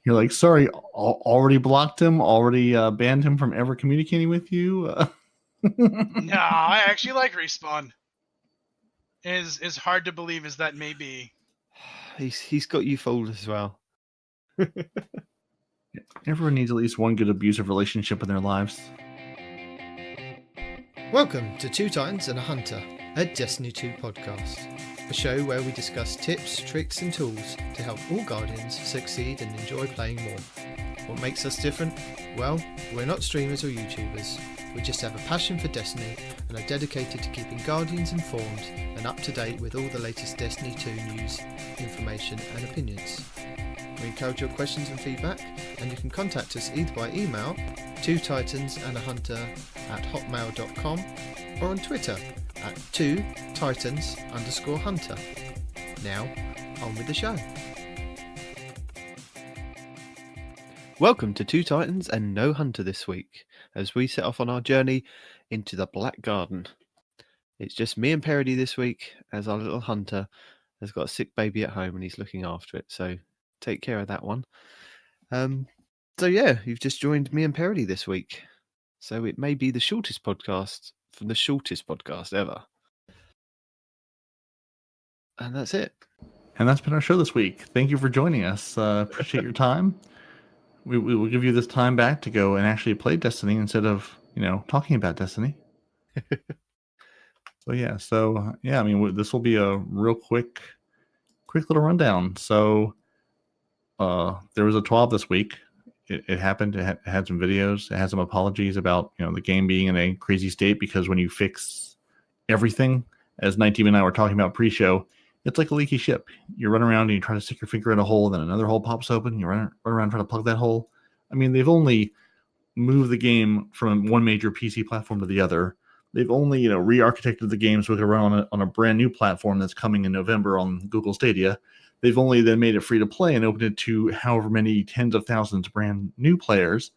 You're like, sorry, already blocked him, already banned him from ever communicating with you. No, I actually like Respawn. As hard to believe as that may be. He's got you fooled as well. Everyone needs at least one good abusive relationship in their lives. Welcome to Two Titans and a Hunter, a Destiny 2 podcast. A show where we discuss tips, tricks and tools to help all Guardians succeed and enjoy playing more. What makes us different? Well, we're not streamers or YouTubers. We just have a passion for Destiny and are dedicated to keeping Guardians informed and up to date with all the latest Destiny 2 news, information and opinions. We encourage your questions and feedback, and you can contact us either by email, twotitansandahunter@hotmail.com, or on Twitter at 2titans_hunter. Now, on with the show. Welcome to Two Titans and no Hunter this week, as we set off on our journey into the Black Garden. It's just me and Peroty this week, as our little hunter has got a sick baby at home and he's looking after it, so take care of that one. So yeah, you've just joined me and Peroty this week, so it may be the shortest podcast from the shortest podcast ever. And that's it. And that's been our show this week. Thank you for joining us. Appreciate your time. We will give you this time back to go and actually play Destiny instead of, talking about Destiny. This will be a real quick little rundown. So there was a 12 this week. It happened. It had some videos. It had some apologies about, the game being in a crazy state, because when you fix everything, as Nitedemon and I were talking about pre-show, it's like a leaky ship. You run around and you try to stick your finger in a hole, then another hole pops open. You run around trying to plug that hole. I mean, they've only moved the game from one major PC platform to the other. They've only, re-architected the game so it can run on a brand new platform that's coming in November on Google Stadia. They've only then made it free to play and opened it to however many tens of thousands of brand new players.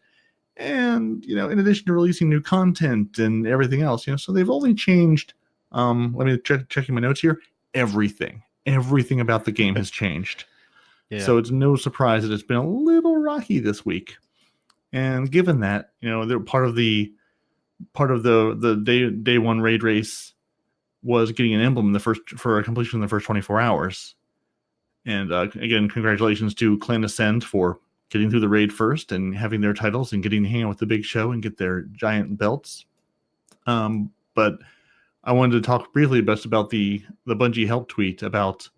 And, in addition to releasing new content and everything else, so they've only changed, let me checking my notes here, everything about the game has changed. Yeah. So it's no surprise that it's been a little rocky this week. And given that, they're part of the day one raid race was getting an emblem for a completion in the first 24 hours. And again, congratulations to Clan Ascend for getting through the raid first and having their titles and getting to hang out with the big show and get their giant belts. But I wanted to talk briefly about the Bungie help tweet about,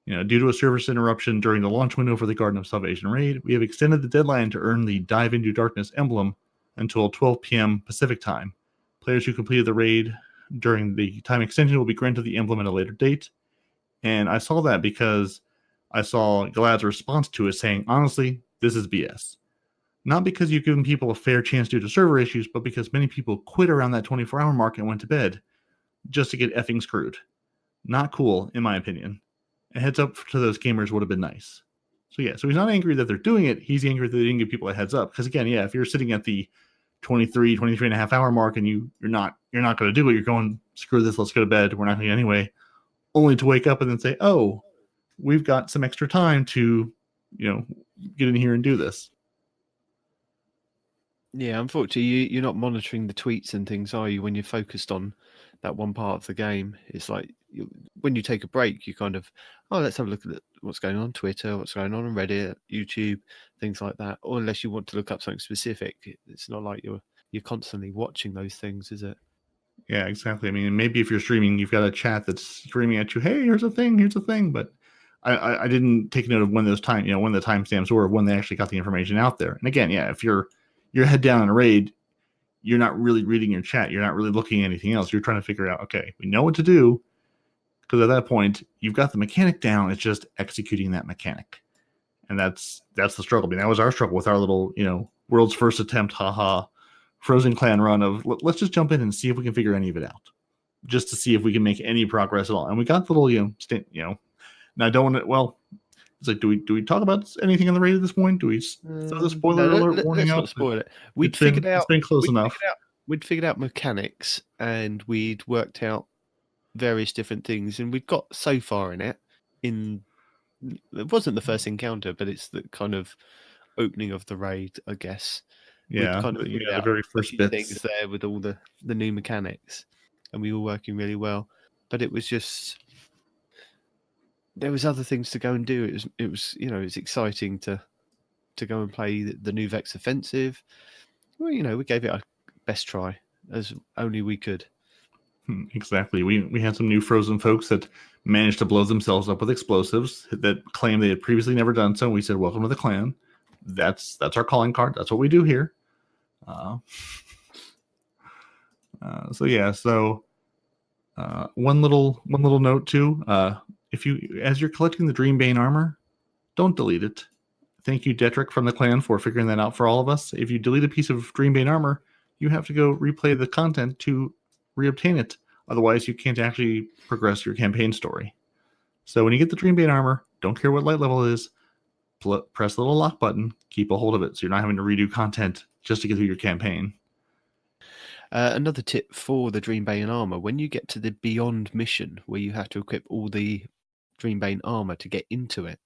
due to a service interruption during the launch window for the Garden of Salvation raid, we have extended the deadline to earn the Dive into Darkness emblem until 12 p.m. Pacific time. Players who completed the raid during the time extension will be granted the emblem at a later date. And I saw that because I saw Galad's response to it saying, honestly, this is BS. Not because you've given people a fair chance due to server issues, but because many people quit around that 24-hour mark and went to bed just to get effing screwed. Not cool, in my opinion. A heads up to those gamers would have been nice. So he's not angry that they're doing it. He's angry that they didn't give people a heads up. Because again, if you're sitting at the 23 and a half hour mark and you're not going to do it, you're going, screw this, let's go to bed, we're not going to anyway, only to wake up and then say, oh, we've got some extra time to, get in here and do this. Yeah, unfortunately, you're not monitoring the tweets and things, are you, when you're focused on that one part of the game? It's like when you take a break, you kind of, let's have a look at what's going on Twitter, what's going on Reddit, YouTube, things like that. Or unless you want to look up something specific, it's not like you're constantly watching those things, is it? Yeah, exactly. I mean, maybe if you're streaming, you've got a chat that's screaming at you, hey, here's a thing. But I didn't take note of when those when the timestamps were, when they actually got the information out there. And again, if you're head down in a raid, you're not really reading your chat. You're not really looking at anything else. You're trying to figure out, okay, we know what to do. Because at that point, you've got the mechanic down. It's just executing that mechanic. And that's the struggle. I mean, that was our struggle with our little, world's first attempt, Frozen Clan run of, let's just jump in and see if we can figure any of it out. Just to see if we can make any progress at all. And we got the little, now I don't want to, it's like, do we talk about anything on the raid at this point? Do we throw the spoiler alert warning out? Let's not spoil it. It's been close enough. We'd figured out mechanics and we'd worked out various different things, and we'd got so far in it. It wasn't the first encounter, but it's the kind of opening of the raid, I guess. Yeah, We'd kind of the figured out very a first few bits. things there with all the new mechanics, and we were working really well. But it was just there was other things to go and do. It was you know it's exciting to go and play the new Vex Offensive. Well, you know, we gave it our best try as only we could. Exactly. We had some new frozen folks that managed to blow themselves up with explosives that claimed they had previously never done so. We said, "Welcome to the clan." That's our calling card. That's what we do here. So yeah. So one little note too. If you as you're collecting the Dreambane armor, don't delete it. Thank you, Detrick from the clan, for figuring that out for all of us. If you delete a piece of Dreambane armor, you have to go replay the content to reobtain it. Otherwise, you can't actually progress your campaign story. So when you get the Dreambane armor, don't care what light level it is, press the little lock button, keep a hold of it, so you're not having to redo content just to get through your campaign. Another tip for the Dreambane armor: when you get to the Beyond mission, where you have to equip all the Dreambane armor to get into it,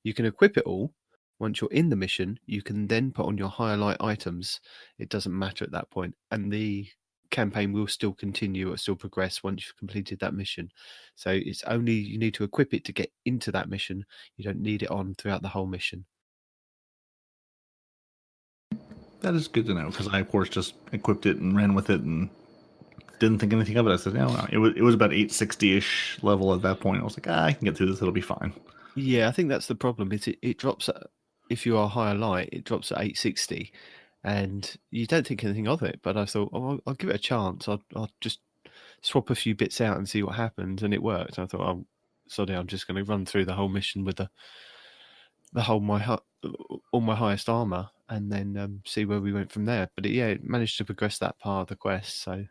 you can equip it all. Once you're in the mission, you can then put on your highlight items. It doesn't matter at that point, and the campaign will still continue or still progress once you've completed that mission. So it's only you need to equip it to get into that mission. You don't need it on throughout the whole mission. That is good to know, because I, of course, just equipped it and ran with it and didn't think anything of it. I said, no, it was about 860-ish level at that point. I was like, I can get through this. It'll be fine. Yeah, I think that's the problem. It drops at, if you are higher light, it drops at 860, and you don't think anything of it. But I thought, oh, I'll give it a chance. I'll just swap a few bits out and see what happens, and it worked. I thought, oh, sorry, I'm just going to run through the whole mission with all my highest armor, and then see where we went from there. But it managed to progress that part of the quest, so it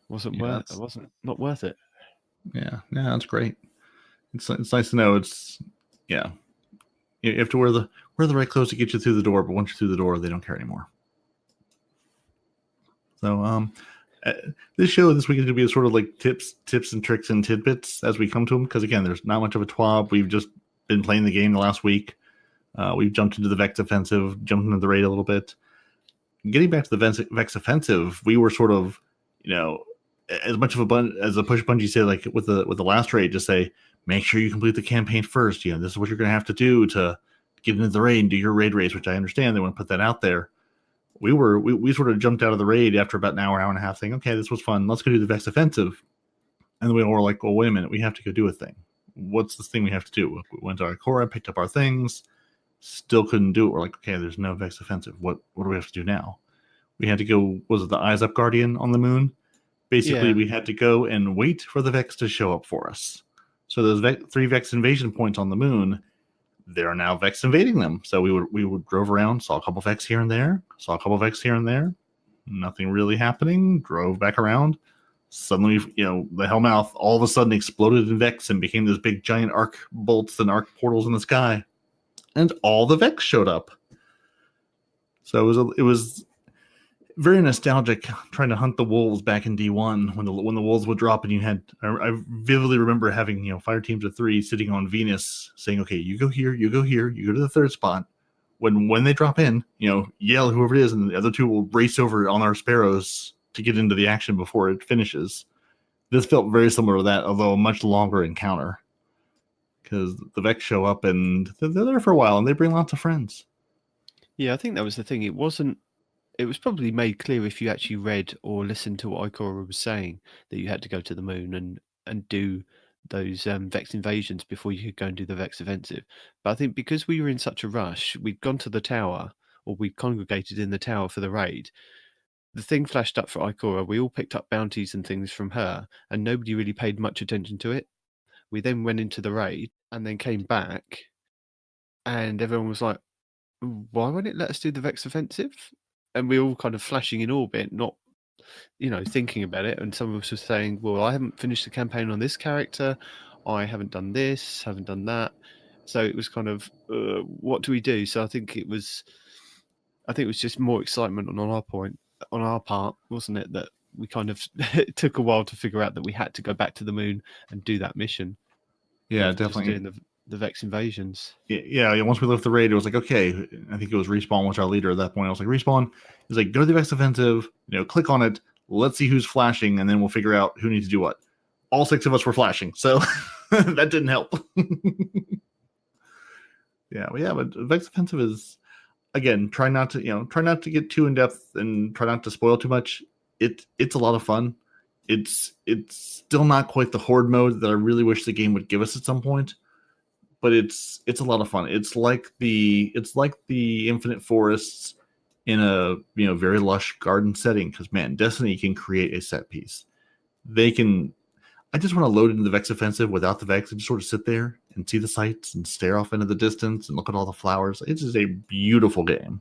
wasn't not worth it. Yeah, that's great. It's nice to know. You have to wear the right clothes to get you through the door, but once you're through the door, they don't care anymore. So this show this week is going to be sort of like tips and tricks and tidbits as we come to them, because again, there's not much of a TWAB. We've just been playing the game the last week. We've jumped into the Vex Offensive, jumped into the raid a little bit. Getting back to the Vex Offensive, we were sort of, as much of as a push Bungie said, like with the last raid, just say, make sure you complete the campaign first. This is what you're going to have to do to get into the raid and do your raid race, which I understand they want to put that out there. We sort of jumped out of the raid after about an hour and a half, saying, okay, this was fun. Let's go do the Vex Offensive. And then we all were like, well, wait a minute, we have to go do a thing. What's this thing we have to do? We went to our core, picked up our things, still couldn't do it. We're like, okay, there's no Vex Offensive. What do we have to do now? We had to go, was it the Eyes Up Guardian on the moon? Basically, we had to go and wait for the Vex to show up for us. So those 3 Vex invasion points on the moon, there are now Vex invading them. So we would drove around, saw a couple Vex here and there, nothing really happening, drove back around. Suddenly, the Hellmouth all of a sudden exploded in Vex and became those big giant arc bolts and arc portals in the sky. And all the Vex showed up. So it was very nostalgic trying to hunt the wolves back in D1 when the wolves would drop, and I vividly remember having fire teams of 3 sitting on Venus saying, okay, you go here, you go to the third spot. When they drop in, yell whoever it is, and the other 2 will race over on our Sparrows to get into the action before it finishes. This felt very similar to that, although a much longer encounter, because the Vex show up and they're there for a while and they bring lots of friends. Yeah, I think that was the thing. It was probably made clear if you actually read or listened to what Ikora was saying, that you had to go to the moon and do those Vex invasions before you could go and do the Vex Offensive. But I think because we were in such a rush, we'd gone to the tower, or we'd congregated in the tower for the raid. The thing flashed up for Ikora. We all picked up bounties and things from her, and nobody really paid much attention to it. We then went into the raid and then came back, and everyone was like, why won't it let us do the Vex Offensive? And we were all kind of flashing in orbit, not, thinking about it. And some of us were saying, well, I haven't finished the campaign on this character. I haven't done this, haven't done that. So it was kind of, what do we do? So I think it was just more excitement on our part, wasn't it? That we kind of, it took a while to figure out that we had to go back to the moon and do that mission. Yeah, definitely. Just doing Vex invasions. Yeah. Once we left the raid, it was like, okay, I think it was Respawn was our leader at that point. I was like, Respawn is like, go to the Vex offensive, click on it. Let's see who's flashing, and then we'll figure out who needs to do what. All 6 of us were flashing, so that didn't help. But Vex offensive is, again, try not to get too in depth and try not to spoil too much. It's a lot of fun. It's still not quite the horde mode that I really wish the game would give us at some point, but it's a lot of fun. It's like the Infinite Forests in a very lush garden setting, because man, Destiny can create a set piece. I just want to load into the Vex offensive without the Vex and just sort of sit there and see the sights and stare off into the distance and look at all the flowers. It's just a beautiful game.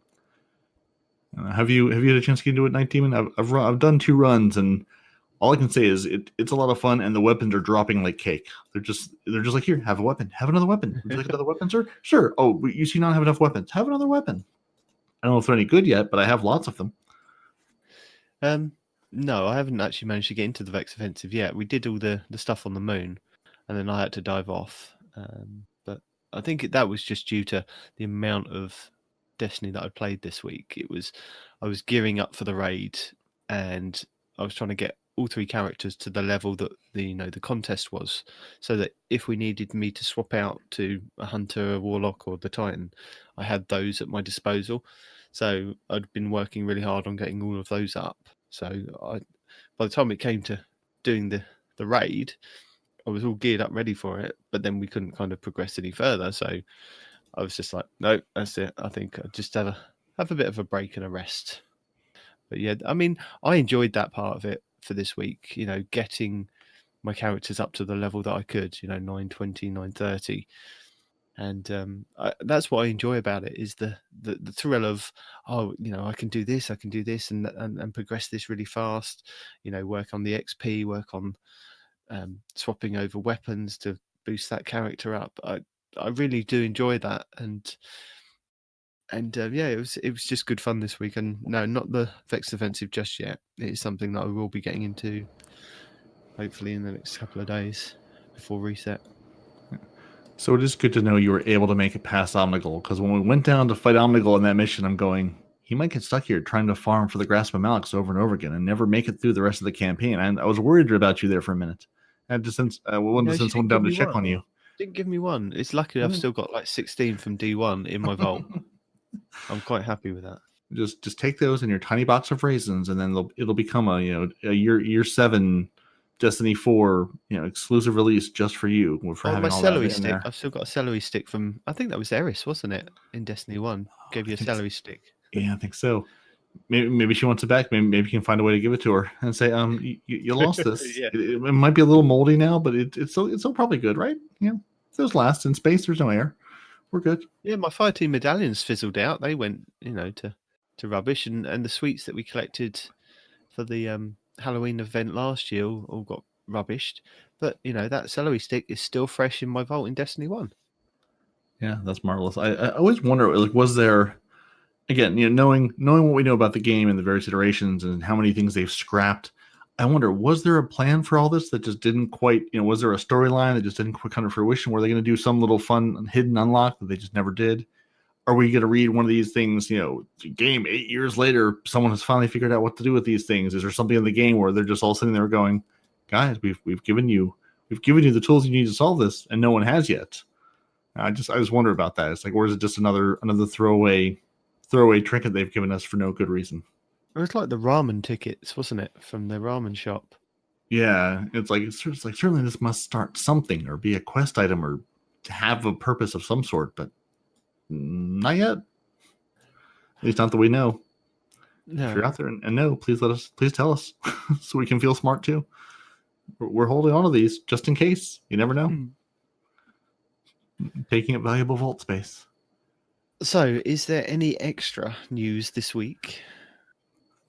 Have you had a chance to get into it, Nitedemon? I've done 2 runs, and all I can say is it's a lot of fun, and the weapons are dropping like cake. They're just like, here, have a weapon, have another weapon. Would you like another weapon, sir? Sure. Oh, you seem not have enough weapons. Have another weapon. I don't know if they're any good yet, but I have lots of them. No, I haven't actually managed to get into the Vex offensive yet. We did all the stuff on the moon, and then I had to dive off. But I think that was just due to the amount of Destiny that I played this week. I was gearing up for the raid, and I was trying to get all 3 characters to the level that the contest was, so that if we needed me to swap out to a hunter, a warlock, or the Titan, I had those at my disposal. So I'd been working really hard on getting all of those up. So by the time it came to doing the raid, I was all geared up, ready for it. But then we couldn't kind of progress any further. So I was just like, no, that's it. I think I'll just have a bit of a break and a rest. But yeah, I mean, I enjoyed that part of it for this week. Getting my characters up to the level that I could. 920, 930. And that's what I enjoy about it, is the thrill of, I can do this, and progress this really fast. Work on the XP, work on swapping over weapons to boost that character up. I really do enjoy that, and it was just good fun this week. And no, not the Vex offensive just yet. It is something that I will be getting into, hopefully in the next couple of days before reset. So it is good to know you were able to make it past Omnigul, because when we went down to fight Omnigul in that mission, I'm going, he might get stuck here trying to farm for the Grasp of Malix over and over again and never make it through the rest of the campaign. And I was worried about you there for a minute. I had to send someone down to check on you. Didn't give me one. It's lucky I've still got like 16 from D1 in my vault. I'm quite happy with that. Just take those in your tiny box of raisins, and then it'll become a year 7 Destiny 4, exclusive release just for you. For having my all celery that in stick. there. I've still got a celery stick from, I think that was Eris, wasn't it? In Destiny 1. Gave you a celery stick. Yeah, I think so. Maybe she wants it back. Maybe you can find a way to give it to her and say, you lost this. Yeah. It might be a little moldy now, but it's still probably good, right? If those last in space, there's no air. We're good. Yeah, my fireteam medallions fizzled out. They went, to rubbish, and the sweets that we collected for the Halloween event last year all got rubbished. But that celery stick is still fresh in my vault in Destiny 1. Yeah, that's marvelous. I always wonder, like, was there, again, knowing what we know about the game and the various iterations and how many things they've scrapped, I wonder, was there a plan for all this that just didn't quite, was there a storyline that just didn't quite come to fruition? Were they going to do some little fun hidden unlock that they just never did? Are we going to read one of these things, game 8 years later, someone has finally figured out what to do with these things? Is there something in the game where they're just all sitting there going, guys, we've given you the tools you need to solve this, and no one has yet? I just wonder about that. It's like, or is it just another throwaway trinket they've given us for no good reason? It was like the ramen tickets, wasn't it, from the ramen shop? Yeah, it's like certainly this must start something or be a quest item or have a purpose of some sort, but not yet. At least not that we know. No. If you're out there and know, please tell us so we can feel smart too. We're holding on to these just in case. You never know. Taking up valuable vault space. So, is there any extra news this week?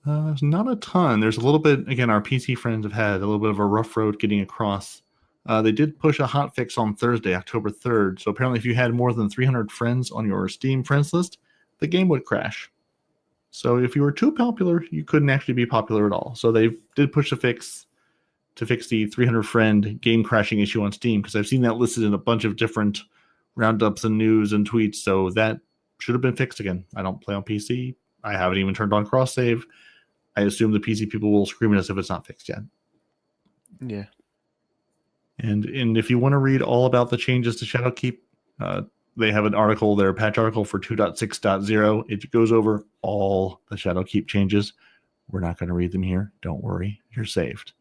There's not a ton. There's a little bit, again, our PC friends have had a little bit of a rough road getting across. They did push a hotfix on Thursday, October 3rd. So apparently if you had more than 300 friends on your Steam friends list, the game would crash. So if you were too popular, you couldn't actually be popular at all. So they did push a fix to fix the 300 friend game crashing issue on Steam, because I've seen that listed in a bunch of different roundups and news and tweets. So that should have been fixed again. I don't play on PC. I haven't even turned on cross save. I assume the PC people will scream at us if it's not fixed yet. Yeah. And if you want to read all about the changes to Shadowkeep, they have an article, their patch article for 2.6.0. It goes over all the Shadowkeep changes. We're not going to read them here. Don't worry. You're saved.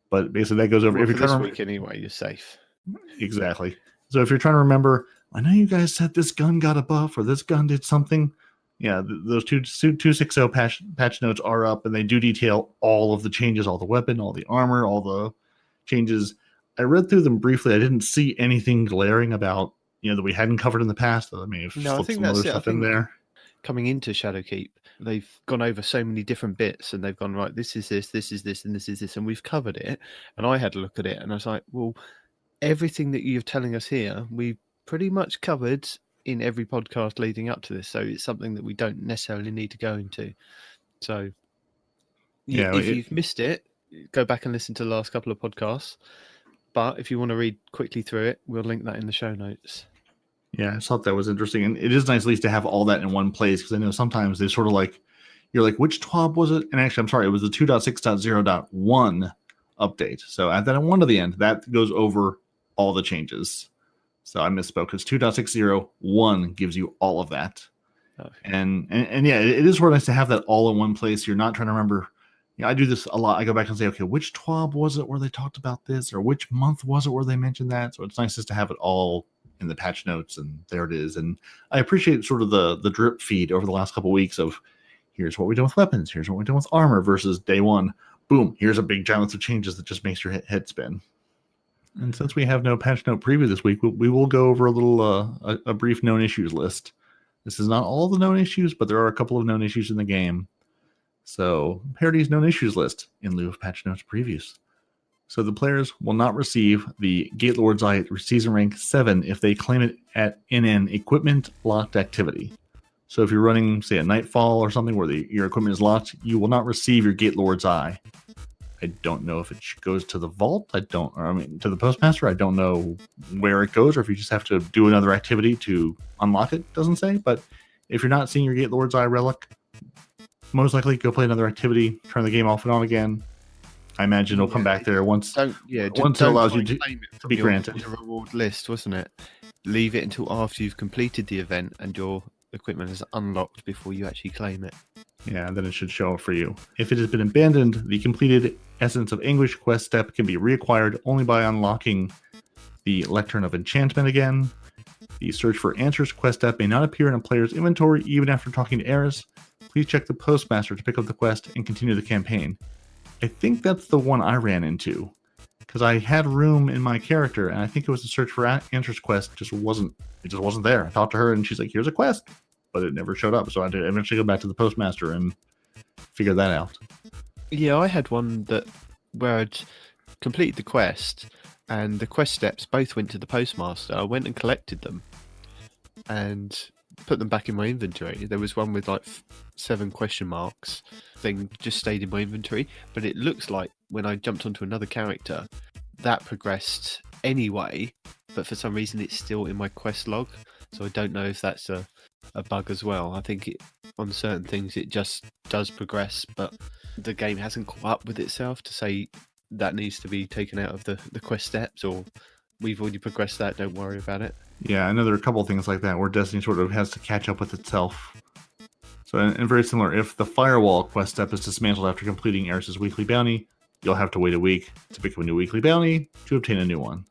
But basically that goes over. Well, if you're for trying this to week anyway, you're safe. Exactly. So if you're trying to remember, I know you guys said this gun got a buff or this gun did something. Yeah, those 2.6.0 patch notes are up, and they do detail all of the changes, all the weapon, all the armor, all the changes. I read through them briefly. I didn't see anything glaring about, that we hadn't covered in the past. That I may have slipped some other stuff in there. Coming into Shadowkeep, they've gone over so many different bits, and they've gone, right, this is this, this is this, and this is this, and we've covered it. And I had a look at it, and I was like, well, everything that you're telling us here, we've pretty much covered in every podcast leading up to this. So it's something that we don't necessarily need to go into. So if you've missed it, go back and listen to the last couple of podcasts. But if you want to read quickly through it, we'll link that in the show notes. Yeah, I thought that was interesting. And it is nice at least to have all that in one place, because I know sometimes they sort of like, you're like, which TWAB was it? And actually, I'm sorry, it was the 2.6.0.1 update. So add that at one to the end. That goes over all the changes. So I misspoke, because 2.6.0.1 gives you all of that. Okay. And yeah, it is sort of nice to have that all in one place. You're not trying to remember. I do this a lot. I go back and say, okay, which TWAB was it where they talked about this? Or which month was it where they mentioned that? So it's nice just to have it all in the patch notes, and there it is. And I appreciate sort of the drip feed over the last couple of weeks of, here's what we've done with weapons, here's what we've done with armor, versus day one, boom, here's a big giant list of changes that just makes your head spin. And since we have no patch note preview this week, we will go over a little a brief known issues list. This is not all the known issues, but there are a couple of known issues in the game. So Peroty's known issues list in lieu of patch notes previews. So the players will not receive the Gatelord's Eye at season rank 7 if they claim it in an equipment locked activity. So if you're running, say, a Nightfall or something where your equipment is locked, you will not receive your Gatelord's Eye. I don't know if it goes to the vault. To the postmaster. I don't know where it goes, or if you just have to do another activity to unlock it. Doesn't say. But if you're not seeing your Gatelord's Eye relic, most likely go play another activity, turn the game off and on again. I imagine it'll come back there once it allows you to be granted. The reward list, wasn't it? Leave it until after you've completed the event and your equipment is unlocked before you actually claim it. Yeah, then it should show up for you. If it has been abandoned, the completed Essence of Anguish quest step can be reacquired only by unlocking the Lectern of Enchantment again. The Search for Answers quest step may not appear in a player's inventory even after talking to Eris. Please check the postmaster to pick up the quest and continue the campaign. I think that's the one I ran into, because I had room in my character, and I think it was the Search for Answers quest. It just wasn't there. I talked to her, and she's like, "Here's a quest," but it never showed up. So I had to eventually go back to the postmaster and figure that out. Yeah, I had one where I'd completed the quest, and the quest steps both went to the postmaster. I went and collected them, and put them back in my inventory. There was one with like 7 question marks thing just stayed in my inventory, but it looks like when I jumped onto another character that progressed anyway, but for some reason it's still in my quest log, so I don't know if that's a bug as well. I think on certain things it just does progress, but the game hasn't caught up with itself to say that needs to be taken out of the quest steps, or we've already progressed that, don't worry about it. Yeah, I know there are a couple of things like that where Destiny sort of has to catch up with itself. So, and very similar, if the Firewall quest step is dismantled after completing Eris's weekly bounty, you'll have to wait a week to pick up a new weekly bounty to obtain a new one.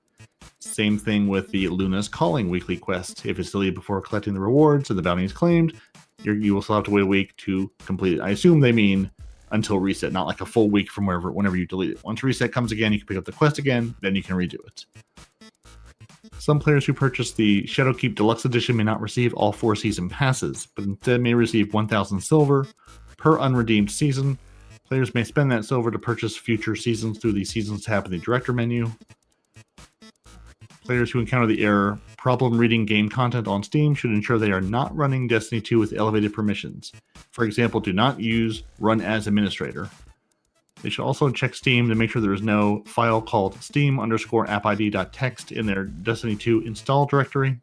Same thing with the Luna's Calling weekly quest. If it's deleted before collecting the rewards and the bounty is claimed, you will still have to wait a week to complete it. I assume they mean until reset, not like a full week from whenever you delete it. Once reset comes again, you can pick up the quest again, then you can redo it. Some players who purchase the Shadowkeep Deluxe Edition may not receive all 4 season passes, but instead may receive 1,000 silver per unredeemed season. Players may spend that silver to purchase future seasons through the Seasons tab in the Director menu. Players who encounter the error, problem reading game content on Steam should ensure they are not running Destiny 2 with elevated permissions. For example, do not use Run as Administrator. They should also check Steam to make sure there is no file called steam_appid.txt in their Destiny 2 install directory.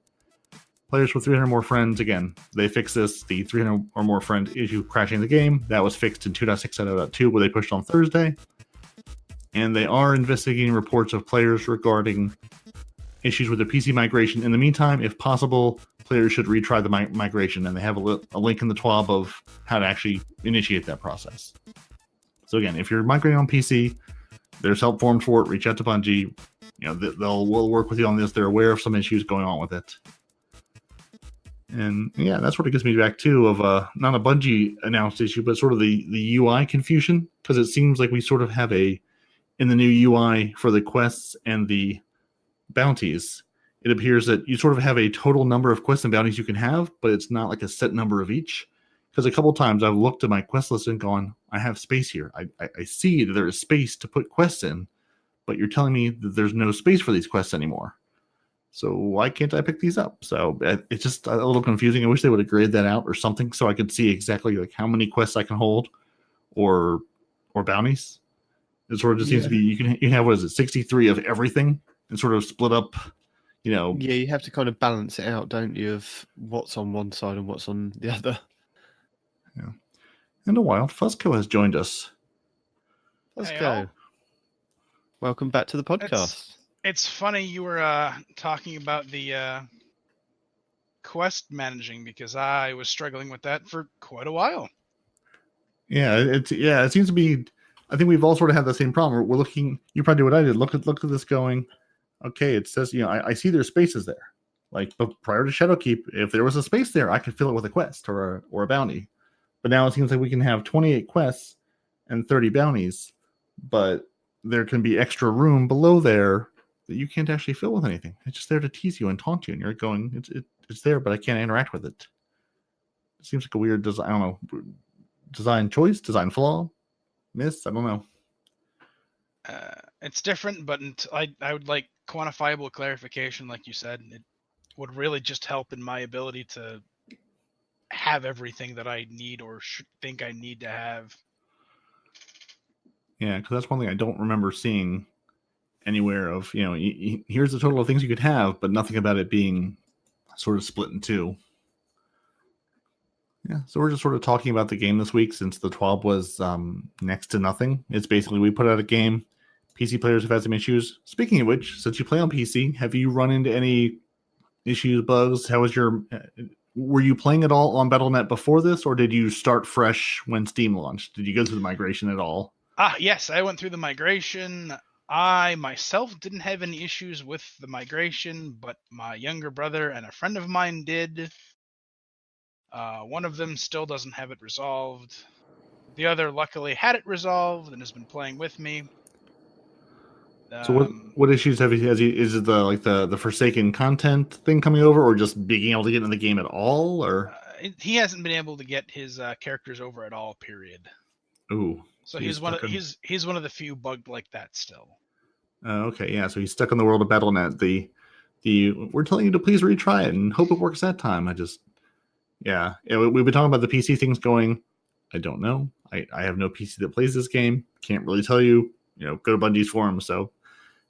players with 300 or more friends, again, they fixed this. The 300 or more friend issue crashing the game, that was fixed in 2.6.0.2, where they pushed on Thursday. And they are investigating reports of players regarding issues with the PC migration. In the meantime, if possible, players should retry the migration, and they have a link in the TWAB of how to actually initiate that process. So again, if you're migrating on PC, there's help forms for it. Reach out to Bungie. We'll work with you on this. They're aware of some issues going on with it. And yeah, that's what it gets me back to of not a Bungie announced issue, but sort of the UI confusion, because it seems like we sort of have in the new UI for the quests and the bounties, it appears that you sort of have a total number of quests and bounties you can have, but it's not like a set number of each. Because a couple times I've looked at my quest list and gone, I have space here. I see that there is space to put quests in, but you're telling me that there's no space for these quests anymore. So why can't I pick these up? So it's just a little confusing. I wish they would have graded that out or something so I could see exactly like how many quests I can hold or bounties. It sort of just seems to be you can have, what is it, 63 of everything and sort of split up, Yeah, you have to kind of balance it out, don't you, of what's on one side and what's on the other. Yeah. And a while, Fuzko has joined us. Let's Hey, go. all. Welcome back to the podcast. It's funny you were talking about the quest managing, because I was struggling with that for quite a while. Yeah, it seems to be. I think we've all sort of had the same problem. We're looking. You probably did what I did. Look at this going. Okay, it says I see there's spaces there. Like, but prior to Shadowkeep, if there was a space there, I could fill it with a quest or a bounty. But now it seems like we can have 28 quests and 30 bounties, but there can be extra room below there that you can't actually fill with anything. It's just there to tease you and taunt you, and you're going, it's there, but I can't interact with it. It seems like a weird design. I don't know, design choice, design flaw, miss. I don't know. It's different, but I would like quantifiable clarification, like you said. It would really just help in my ability to have everything that I need or think I need to have. Yeah, because that's one thing I don't remember seeing anywhere of, here's the total of things you could have, but nothing about it being sort of split in two. Yeah, so we're just sort of talking about the game this week since the 12 was next to nothing. It's basically we put out a game. PC players have had some issues. Speaking of which, since you play on PC, have you run into any issues, bugs? How was were you playing at all on Battle.net before this, or did you start fresh when Steam launched? Did you go through the migration at all? Yes, I went through the migration. I myself didn't have any issues with the migration, but my younger brother and a friend of mine did. One of them still doesn't have it resolved. The other luckily had it resolved and has been playing with me. So what issues has he? Is it the Forsaken content thing coming over, or just being able to get in the game at all, or he hasn't been able to get his characters over at all. Period. Ooh. So he's one of the few bugged like that still. Okay, yeah. So he's stuck in the world of Battle.net. We're telling you to please retry it and hope it works that time. Yeah. We've been talking about the PC things going. I don't know. I have no PC that plays this game. Can't really tell you. Go to Bungie's forum. So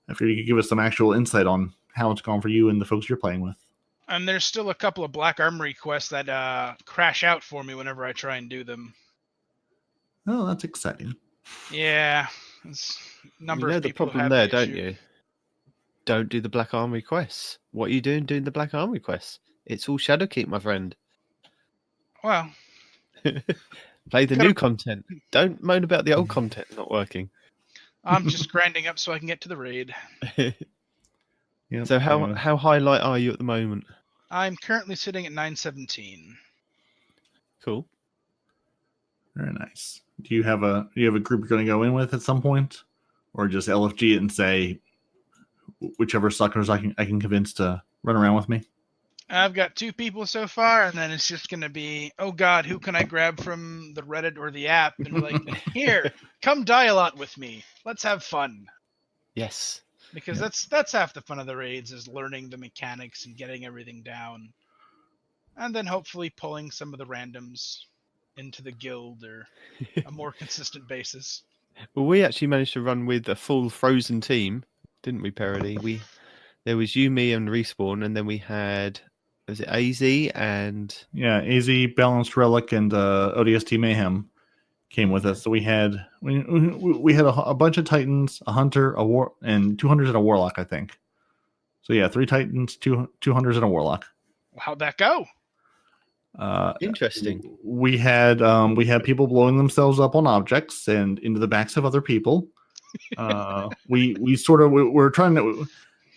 I figured you could give us some actual insight on how it's gone for you and the folks you're playing with. And there's still a couple of Black Armory quests that crash out for me whenever I try and do them. Oh, that's exciting. Yeah. There's a number of the people problem have there, the don't issue. you? Don't do the Black Armory quests. What are you doing the Black Armory quests? It's all Shadowkeep, my friend. Well, play the new content. Don't moan about the old content not working. I'm just grinding up so I can get to the raid. Yep. So how high light are you at the moment? I'm currently sitting at 917. Cool. Very nice. Do you have a group you're going to go in with at some point, or just LFG it and say whichever suckers I can convince to run around with me? I've got 2 people so far, and then it's just going to be, oh God, who can I grab from the Reddit or the app? And be like, here, come die a lot with me. Let's have fun. Yes. Because that's half the fun of the raids, is learning the mechanics and getting everything down. And then hopefully pulling some of the randoms into the guild or a more consistent basis. Well, we actually managed to run with a full Frozen team, didn't we, Peroty? There was you, me, and Respawn, and then we had is it AZ and Yeah, AZ, Balanced Relic, and ODST Mayhem came with us. So we had a bunch of Titans, a Hunter, a War, and 2 Hunters and a Warlock, I think. So yeah, 3 Titans, two Hunters, and a Warlock. How'd that go? interesting? We had people blowing themselves up on objects and into the backs of other people. We were trying to,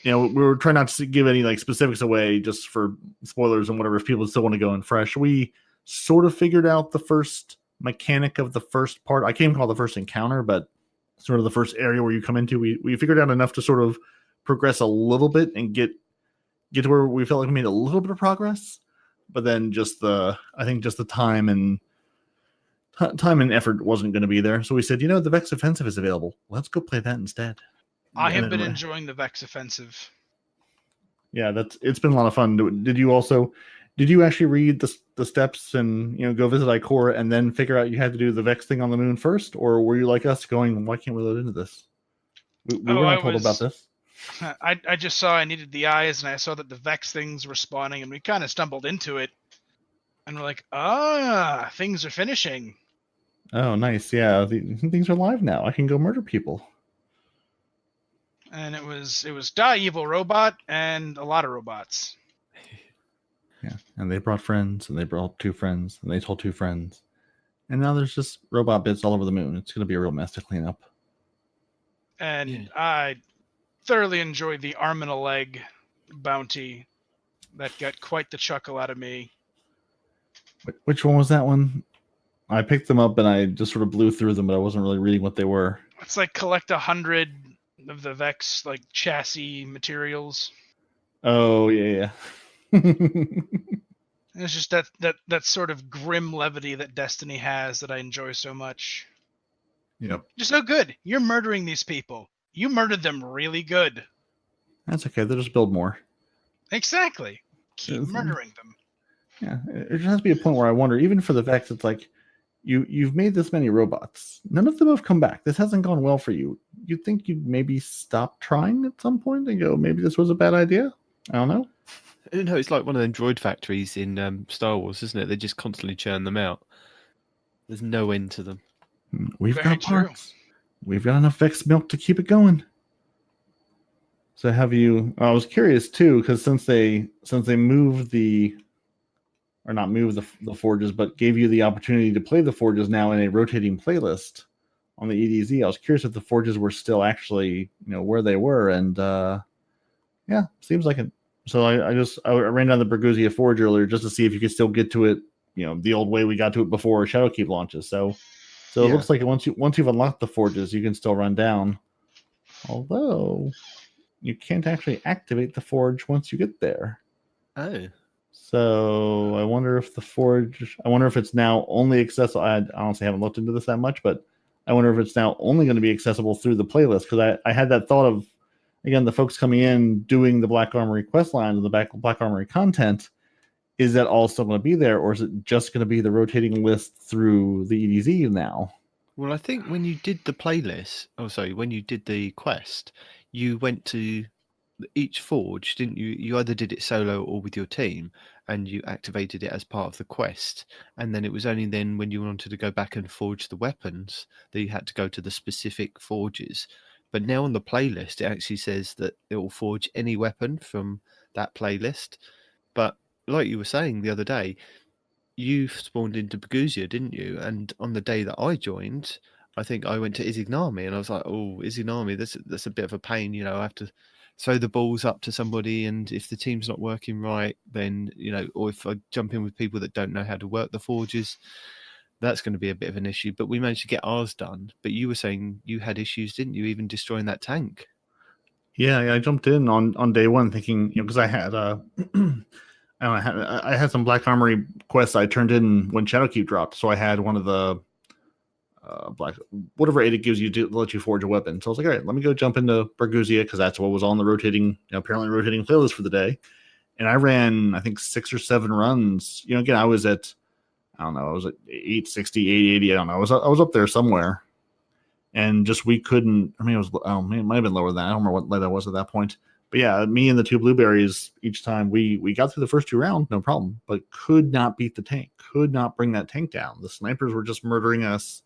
we were trying not to give any like specifics away just for spoilers and whatever. If people still want to go in fresh, we sort of figured out the first mechanic of the first part. I can't call it the first encounter, but sort of the first area where you come into. We figured out enough to sort of progress a little bit and get to where we felt like we made a little bit of progress. But then I think the time and effort wasn't going to be there. So we said, the Vex Offensive is available. Let's go play that instead. I have been enjoying the Vex Offensive. Yeah, it's been a lot of fun. Did you actually read the steps and go visit Ikora and then figure out you had to do the Vex thing on the moon first, or were you like us going, why can't we load into this? We were not told about this. I just saw I needed the eyes, and I saw that the Vex things were spawning, and we kind of stumbled into it, and we're like, things are finishing. Oh, nice. Yeah, things are live now. I can go murder people. And it was Die Evil Robot and a lot of robots. Yeah, and they brought friends, and they brought 2 friends, and they told 2 friends. And now there's just robot bits all over the moon. It's going to be a real mess to clean up. And Yeah. I thoroughly enjoyed the arm and a leg bounty. That got quite the chuckle out of me. Which one was that one? I picked them up and I just sort of blew through them, but I wasn't really reading what they were. It's like collect 100 of the Vex like chassis materials. Oh yeah. It's just that sort of grim levity that Destiny has that I enjoy so much. Yep. Just so good. You're murdering these people. You murdered them really good. That's okay. They'll just build more. Exactly. Keep murdering them. Yeah. It just has to be a point where I wonder, even for the Vex, it's like you've made this many robots. None of them have come back. This hasn't gone well for you. You'd think you'd maybe stop trying at some point and go, maybe this was a bad idea? I don't know. I don't know. It's like one of them droid factories in Star Wars, isn't it? They just constantly churn them out. There's no end to them. We've Very got parts. We've got enough Vex milk to keep it going. So have you? I was curious too, because since they moved the forges, but gave you the opportunity to play the forges now in a rotating playlist on the EDZ. I was curious if the forges were still actually where they were, and yeah, seems like it. So I ran down the Burguzia Forge earlier just to see if you could still get to it, the old way we got to it before Shadowkeep launches. So it looks like once you've unlocked the forges, you can still run down. Although you can't actually activate the forge once you get there. Oh. So I wonder if it's now only accessible. I honestly haven't looked into this that much, but I wonder if it's now only going to be accessible through the playlist, because I had that thought of, again, the folks coming in doing the Black Armory quest line and the Black Armory content. Is that all still going to be there, or is it just going to be the rotating list through the EDZ now? Well, I think when you did the playlist, when you did the quest, you went to each forge, didn't you? You either did it solo or with your team, and you activated it as part of the quest. And then it was only then when you wanted to go back and forge the weapons that you had to go to the specific forges. But now on the playlist, it actually says that it will forge any weapon from that playlist. But like you were saying the other day, you spawned into Burguzia, didn't you? And on the day that I joined, I think I went to Izignami, and I was like, oh, Izignami, that's a bit of a pain. I have to throw the balls up to somebody, and if the team's not working right, then, or if I jump in with people that don't know how to work the forges, that's going to be a bit of an issue. But we managed to get ours done. But you were saying you had issues, didn't you, even destroying that tank? Yeah, I jumped in on day one thinking, because I had I had some Black Armory quests I turned in when Shadowkeep dropped, so I had one of the whatever aid it gives you to let you forge a weapon. So I was like, all right, let me go jump into Burguzia, because that's what was on the apparently rotating playlist for the day. And I ran, I think, 6 or 7 runs. Again, I was at 860, 880. I don't know. I was up there somewhere, and just we couldn't. I mean, it might have been lower than that. I don't remember what level that was at that point. But yeah, me and the two blueberries each time we got through the first 2 rounds, no problem, but could not beat the tank, could not bring that tank down. The snipers were just murdering us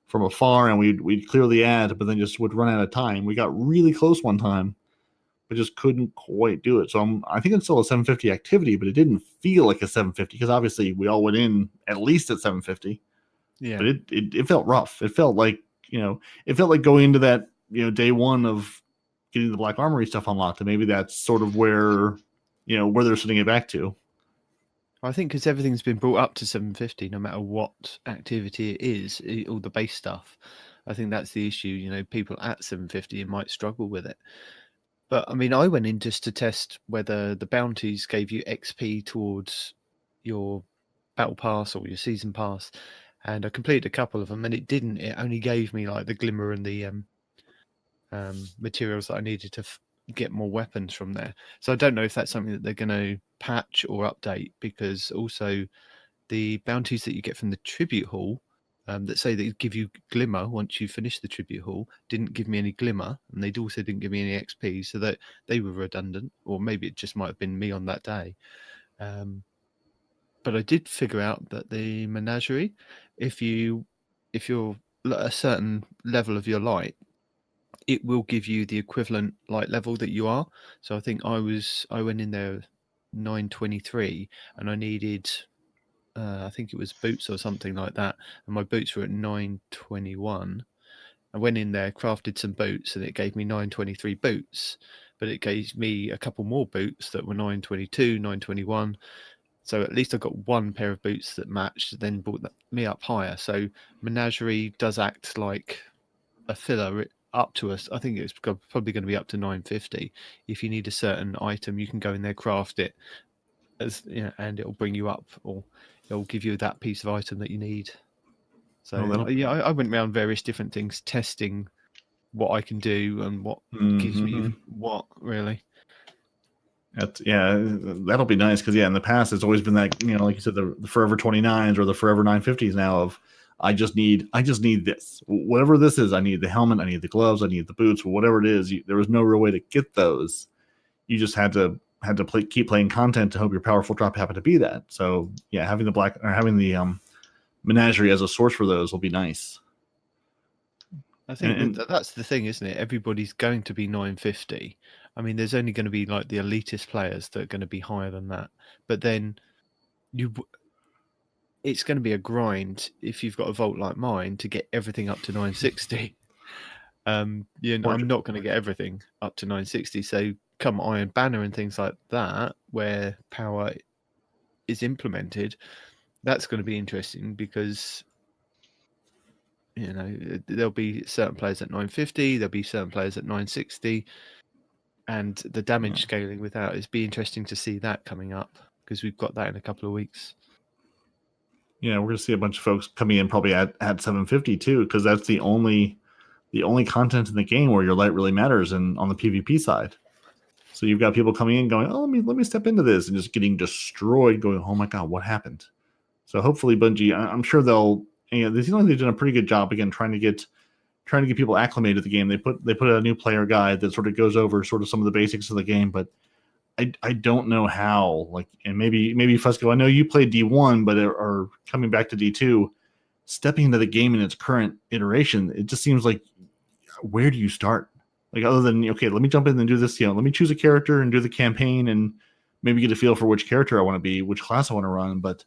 from afar, and we'd clear the ad, but then just would run out of time. We got really close one time, but just couldn't quite do it. So I think it's still a 750 activity, but it didn't feel like a 750 because obviously we all went in at least at 750. Yeah. But it felt rough. It felt like, it felt like going into that, day one of getting the Black Armory stuff unlocked, and maybe that's sort of where they're sending it back to. I think because everything's been brought up to 750, no matter what activity it is, all the base stuff. I think that's the issue. People at 750 might struggle with it. But I mean, I went in just to test whether the bounties gave you XP towards your battle pass or your season pass, and I completed a couple of them, and it didn't. It only gave me like the glimmer and the materials that I needed to get more weapons from there. So I don't know if that's something that they're going to patch or update, because also the bounties that you get from the tribute hall that say that give you glimmer once you finish the tribute hall didn't give me any glimmer, and they also didn't give me any XP, so that they were redundant, or maybe it just might have been me on that day. But I did figure out that the menagerie, if you're at a certain level of your light, it will give you the equivalent light level that you are. So I think I went in there 923, and I needed I think it was boots or something like that, and my boots were at 921. I went in there, crafted some boots, and it gave me 923 boots, but it gave me a couple more boots that were 922, 921. So at least I got one pair of boots that matched, then brought me up higher. So Menagerie does act like a filler up to us. I think it's probably going to be up to 950. If you need a certain item, you can go in there, craft it, and it'll bring you up, or it'll give you that piece of item that you need. So I went around various different things, testing what I can do and what gives me what, really. That'll be nice, because in the past it's always been that, like you said, the Forever 29s or the Forever 950s now of I just need this, whatever this is. I need the helmet, I need the gloves, I need the boots, whatever it is. There was no real way to get those. You just had to keep playing content to hope your powerful drop happened to be that. So having the Menagerie as a source for those will be nice. I think that's the thing, isn't it? Everybody's going to be 950. I mean, there's only going to be like the elitist players that are going to be higher than that. But then it's going to be a grind if you've got a vault like mine to get everything up to 960. I'm not going to get everything up to 960. So come Iron Banner and things like that, where power is implemented, that's going to be interesting, because there'll be certain players at 950, there'll be certain players at 960, and the damage scaling without, it'd be interesting to see that coming up, because we've got that in a couple of weeks. Yeah, we're going to see a bunch of folks coming in probably at 750 too, because that's the only content in the game where your light really matters, and on the PvP side. So you've got people coming in going, oh, let me step into this, and just getting destroyed, going, oh my god, what happened? So hopefully Bungie, I'm sure they seem like they've done a pretty good job again trying to get people acclimated to the game. They put a new player guide that sort of goes over sort of some of the basics of the game, but I don't know how. And maybe Fuzko, I know you played D1, but are coming back to D2, stepping into the game in its current iteration. It just seems like, where do you start? Like, other than, okay, let me jump in and do this. Let me choose a character and do the campaign, and maybe get a feel for which character I want to be, which class I want to run. But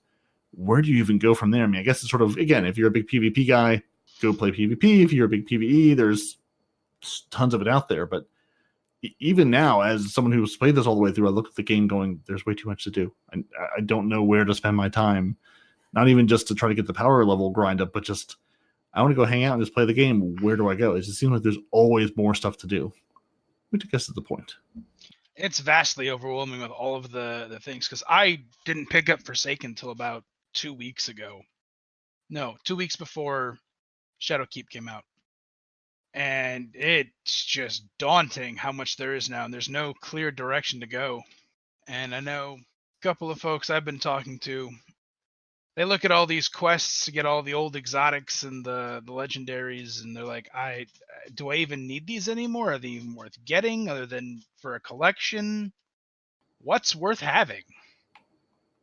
where do you even go from there? I mean, I guess it's sort of, again, if you're a big PvP guy, go play PvP. If you're a big PvE, there's tons of it out there. But even now, as someone who's played this all the way through, I look at the game going, there's way too much to do. I don't know where to spend my time. Not even just to try to get the power level grind up, but just, I want to go hang out and just play the game. Where do I go? It just seems like there's always more stuff to do, which I guess is the point. It's vastly overwhelming with all of the things, because I didn't pick up Forsaken until about 2 weeks ago. No, 2 weeks before Shadowkeep came out. And it's just daunting how much there is now, and there's no clear direction to go. And I know a couple of folks I've been talking to They look at all these quests to get all the old exotics and the legendaries, and they're like, do I even need these anymore? Are they even worth getting other than for a collection? What's worth having?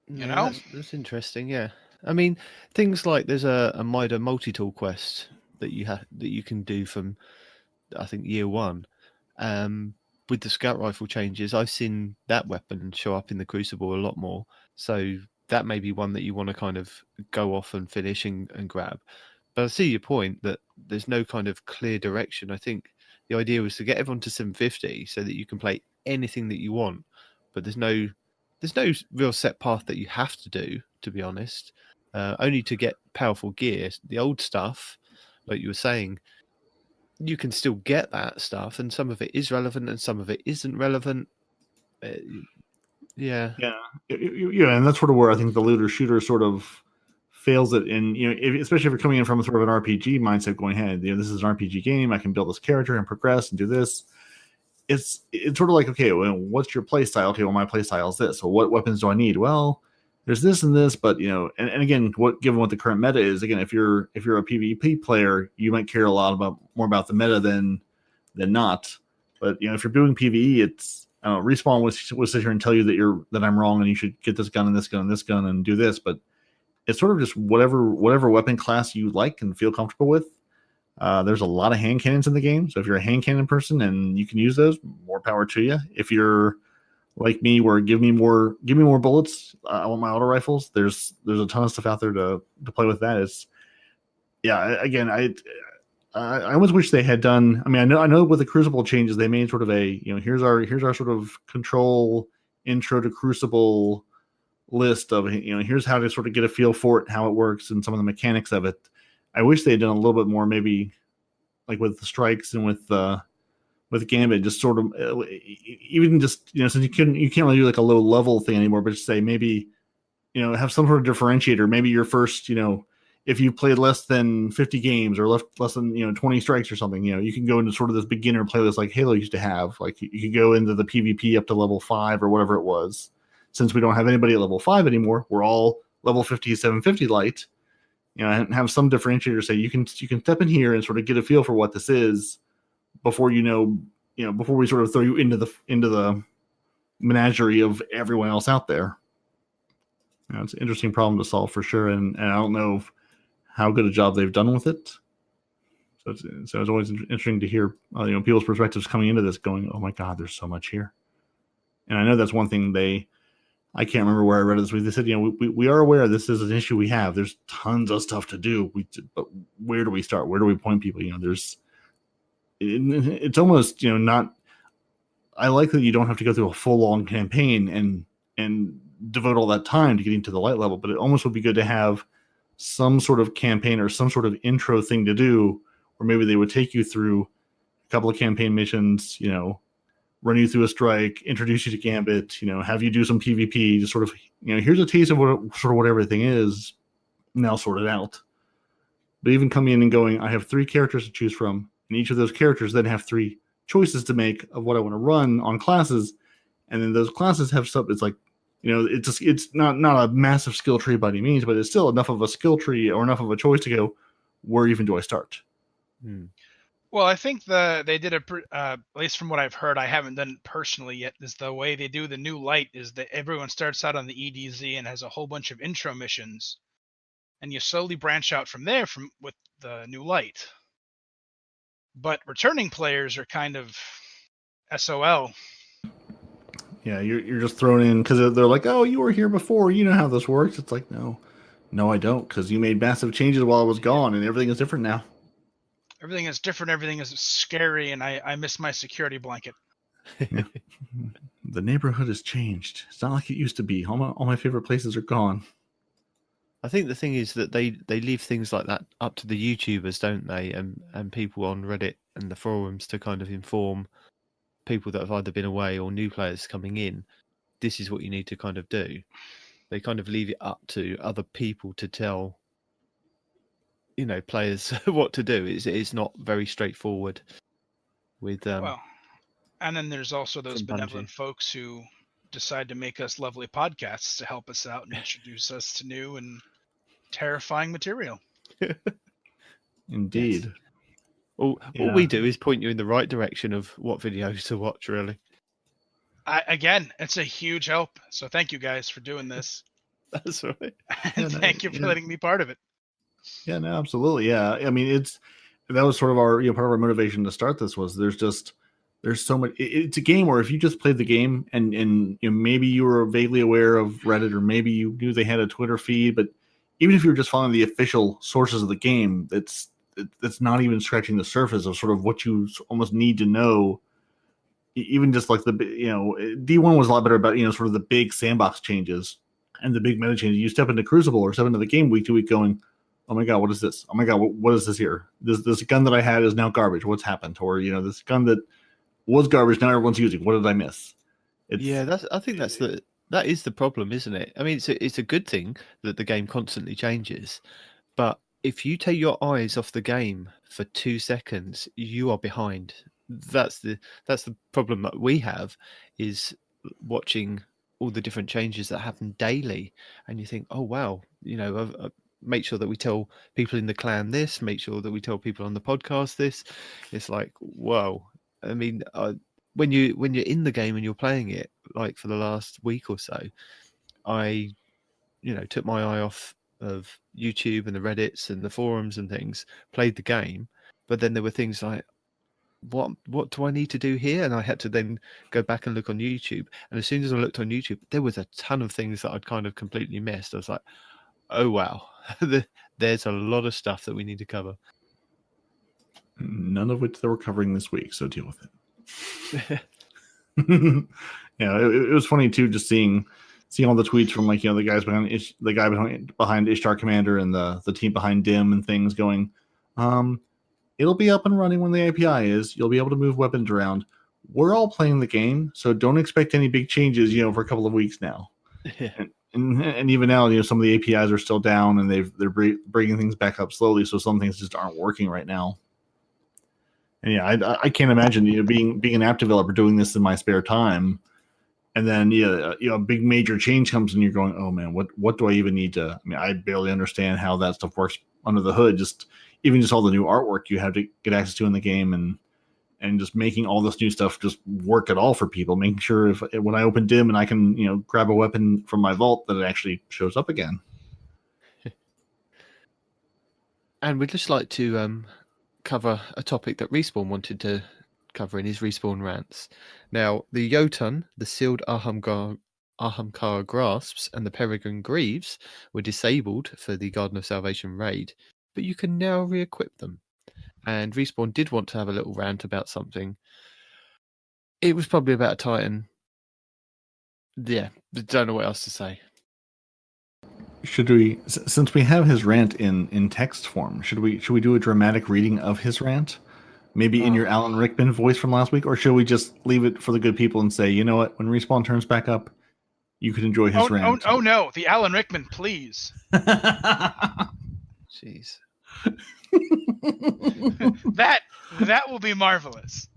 You Yeah, know? that's interesting. Yeah, I mean, things like there's a Mida multi-tool quest that you can do from, I think, year one. With the scout rifle changes, I've seen that weapon show up in the Crucible a lot more. So that may be one that you want to kind of go off and finish and grab. But I see your point that there's no kind of clear direction. I think the idea was to get everyone to 750 so that you can play anything that you want, but there's no real set path that you have to do, to be honest. Only to get powerful gear. The old stuff, like you were saying, you can still get that stuff, and some of it is relevant and some of it isn't relevant. Uh, yeah. Yeah, and that's sort of where I think the looter shooter sort of fails it. And especially if you're coming in from sort of an RPG mindset, going, hey, this is an RPG game, I can build this character and progress and do this. It's sort of like, okay, well, what's your play style? Okay, well, my play style is this. So what weapons do I need? Well, there's this and this, but and again, given what the current meta is, again, if you're a PvP player, you might care a lot more about the meta than not. But if you're doing PvE, it's Respawn will sit here and tell you that I'm wrong and you should get this gun and this gun and this gun and do this, but it's sort of just whatever weapon class you like and feel comfortable with. There's a lot of hand cannons in the game, so if you're a hand cannon person and you can use those, more power to you. If you're like me, where give me more bullets, I want my auto rifles. There's a ton of stuff out there to play with. That is, yeah. Again, I almost wish they had done. I mean, I know with the Crucible changes, they made sort of a here's our sort of control intro to Crucible list of here's how to sort of get a feel for it, how it works, and some of the mechanics of it. I wish they had done a little bit more, maybe like with the strikes and with Gambit, just sort of even just since you can't really do like a low level thing anymore, but just say maybe have some sort of differentiator. Maybe your first if you played less than 50 games or less than 20 strikes or something, you can go into sort of this beginner playlist like Halo used to have. Like you could go into the PvP up to level 5 or whatever it was. Since we don't have anybody at level 5 anymore, we're all level 50, 750 light. And have some differentiator say you can step in here and sort of get a feel for what this is before before we sort of throw you into the menagerie of everyone else out there. It's an interesting problem to solve for sure, and I don't know how good a job they've done with it. So it's always interesting to hear people's perspectives coming into this, going, "Oh my God, there's so much here." And I know that's one thing I can't remember where I read it this week. They said, we are aware this is an issue we have. There's tons of stuff to do. But where do we start? Where do we point people? It's almost not. I like that you don't have to go through a full long campaign and devote all that time to getting to the light level, but it almost would be good to have some sort of campaign or some sort of intro thing to do, or maybe they would take you through a couple of campaign missions, run you through a strike, introduce you to Gambit, have you do some PvP, just sort of, here's a taste of what everything is, now sort it out. But even coming in and going, I have 3 characters to choose from, and each of those characters then have 3 choices to make of what I want to run on classes, and then those classes have stuff. It's like, it's not a massive skill tree by any means, but it's still enough of a skill tree or enough of a choice to go, where even do I start? Well, I think they did at least from what I've heard, I haven't done it personally yet, is the way they do the new light is that everyone starts out on the EDZ and has a whole bunch of intro missions, and you slowly branch out from there with the new light. But returning players are kind of SOL. Yeah, you're just thrown in because they're like, oh, you were here before, you know how this works. It's like, no, I don't, because you made massive changes while I was gone, and everything is different now. Everything is different. Everything is scary, and I miss my security blanket. Yeah. The neighborhood has changed. It's not like it used to be. All my favorite places are gone. I think the thing is that they leave things like that up to the YouTubers, don't they, and people on Reddit and the forums to kind of inform people that have either been away or new players coming in. This is what you need to kind of do. They kind of leave it up to other people to tell players what to do. It's not very straightforward with well, and then there's also those from benevolent Bungie. folks who decide to make us lovely podcasts to help us out and introduce us to new and terrifying material. Indeed. Yes. All we do is point you in the right direction of what videos to watch, really. Again, it's a huge help. So thank you guys for doing this. That's right. And thank you for letting me be part of it. Yeah, no, absolutely. Yeah. I mean, that was sort of our, part of our motivation to start this was there's so much. It's a game where if you just played the game and maybe you were vaguely aware of Reddit or maybe you knew they had a Twitter feed, but even if you were just following the official sources of the game, that's not even scratching the surface of sort of what you almost need to know. Even just like D1 was a lot better about, sort of the big sandbox changes and the big meta changes. You step into Crucible or step into the game week to week going, oh my God, what is this? Oh my God, what is this here? This gun that I had is now garbage. What's happened? Or, this gun that was garbage, now everyone's using. What did I miss? I think that is the problem, isn't it? I mean, it's a good thing that the game constantly changes, but if you take your eyes off the game for 2 seconds, you are behind. That's the problem that we have, is watching all the different changes that happen daily, and you think, oh wow, make sure that we tell people in the clan this, make sure that we tell people on the podcast this. It's like, whoa. I mean, when you're in the game and you're playing it, like for the last week or so, I took my eye off of YouTube and the Reddits and the forums and things, played the game, but then there were things like, what do I need to do here? And I had to then go back and look on YouTube. And as soon as I looked on YouTube, there was a ton of things that I'd kind of completely missed. I was like, oh wow, there's a lot of stuff that we need to cover. None of which they were covering this week, so deal with it. It was funny too, just seeing all the tweets from the guys behind Ishtar Commander and the team behind Dim and things going, it'll be up and running when the API is. You'll be able to move weapons around. We're all playing the game, so don't expect any big changes, for a couple of weeks now. Yeah. And even now, some of the APIs are still down, and they're bringing things back up slowly. So some things just aren't working right now. And I can't imagine being an app developer doing this in my spare time, and then a big major change comes, and you're going, oh man, what do I even need to? I mean, I barely understand how that stuff works under the hood. Even just all the new artwork you have to get access to in the game, and just making all this new stuff just work at all for people, making sure when I open Dim and I can grab a weapon from my vault that it actually shows up again. And we'd just like to cover a topic that Respawn wanted to cover in his Respawn Rants. Now, the Jotun, the sealed Ahamkara Grasps, and the Peregrine Greaves were disabled for the Garden of Salvation raid, but you can now re-equip them. And Respawn did want to have a little rant about something. It was probably about a Titan. Yeah, don't know what else to say. Should we, since we have his rant in text form, should we do a dramatic reading of his rant? Maybe in your Alan Rickman voice from last week, or should we just leave it for the good people and say, you know what, when Respawn turns back up, you could enjoy his rant. Oh no, the Alan Rickman, please. Jeez. that will be marvelous.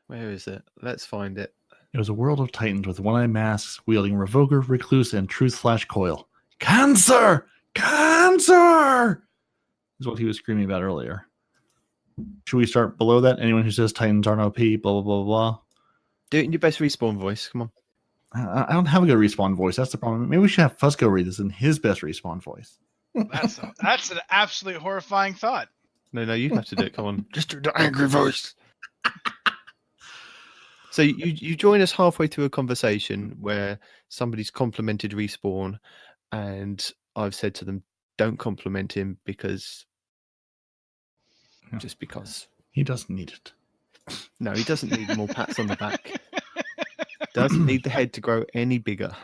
Where is it? Let's find it. It was a world of titans with one-eyed masks wielding Revoker, Recluse, and Truth Flash Coil. Cancer! Cancer! Is what he was screaming about earlier. Should we start below that? Anyone who says Titans aren't OP, blah, blah, blah, blah. Do it in your best Respawn voice. Come on. I don't have a good Respawn voice. That's the problem. Maybe we should have Fuzko read this in his best Respawn voice. That's an absolutely horrifying thought. No, you have to do it. Come on. Just do the angry voice. So you join us halfway through a conversation where somebody's complimented Respawn, and I've said to them, don't compliment him because... Just because. He doesn't need it. No, he doesn't need more pats on the back. Doesn't need the head to grow any bigger.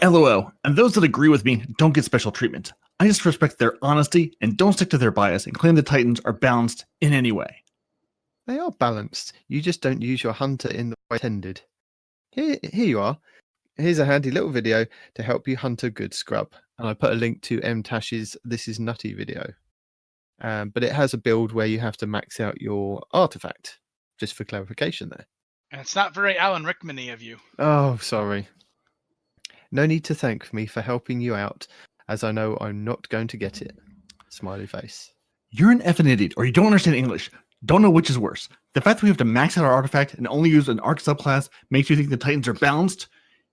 LOL. And those that agree with me don't get special treatment. I just respect their honesty and don't stick to their bias and claim the Titans are balanced in any way. They are balanced. You just don't use your hunter in the way intended. Here you are. Here's a handy little video to help you hunt a good scrub. And I put a link to M Tash's This Is Nutty video. But it has a build where you have to max out your artifact, just for clarification there. And it's not very Alan Rickman-y of you. Oh, sorry. No need to thank me for helping you out, as I know I'm not going to get it. Smiley face. You're an effing idiot, or you don't understand English. Don't know which is worse. The fact that we have to max out our artifact and only use an arc subclass makes you think the Titans are balanced?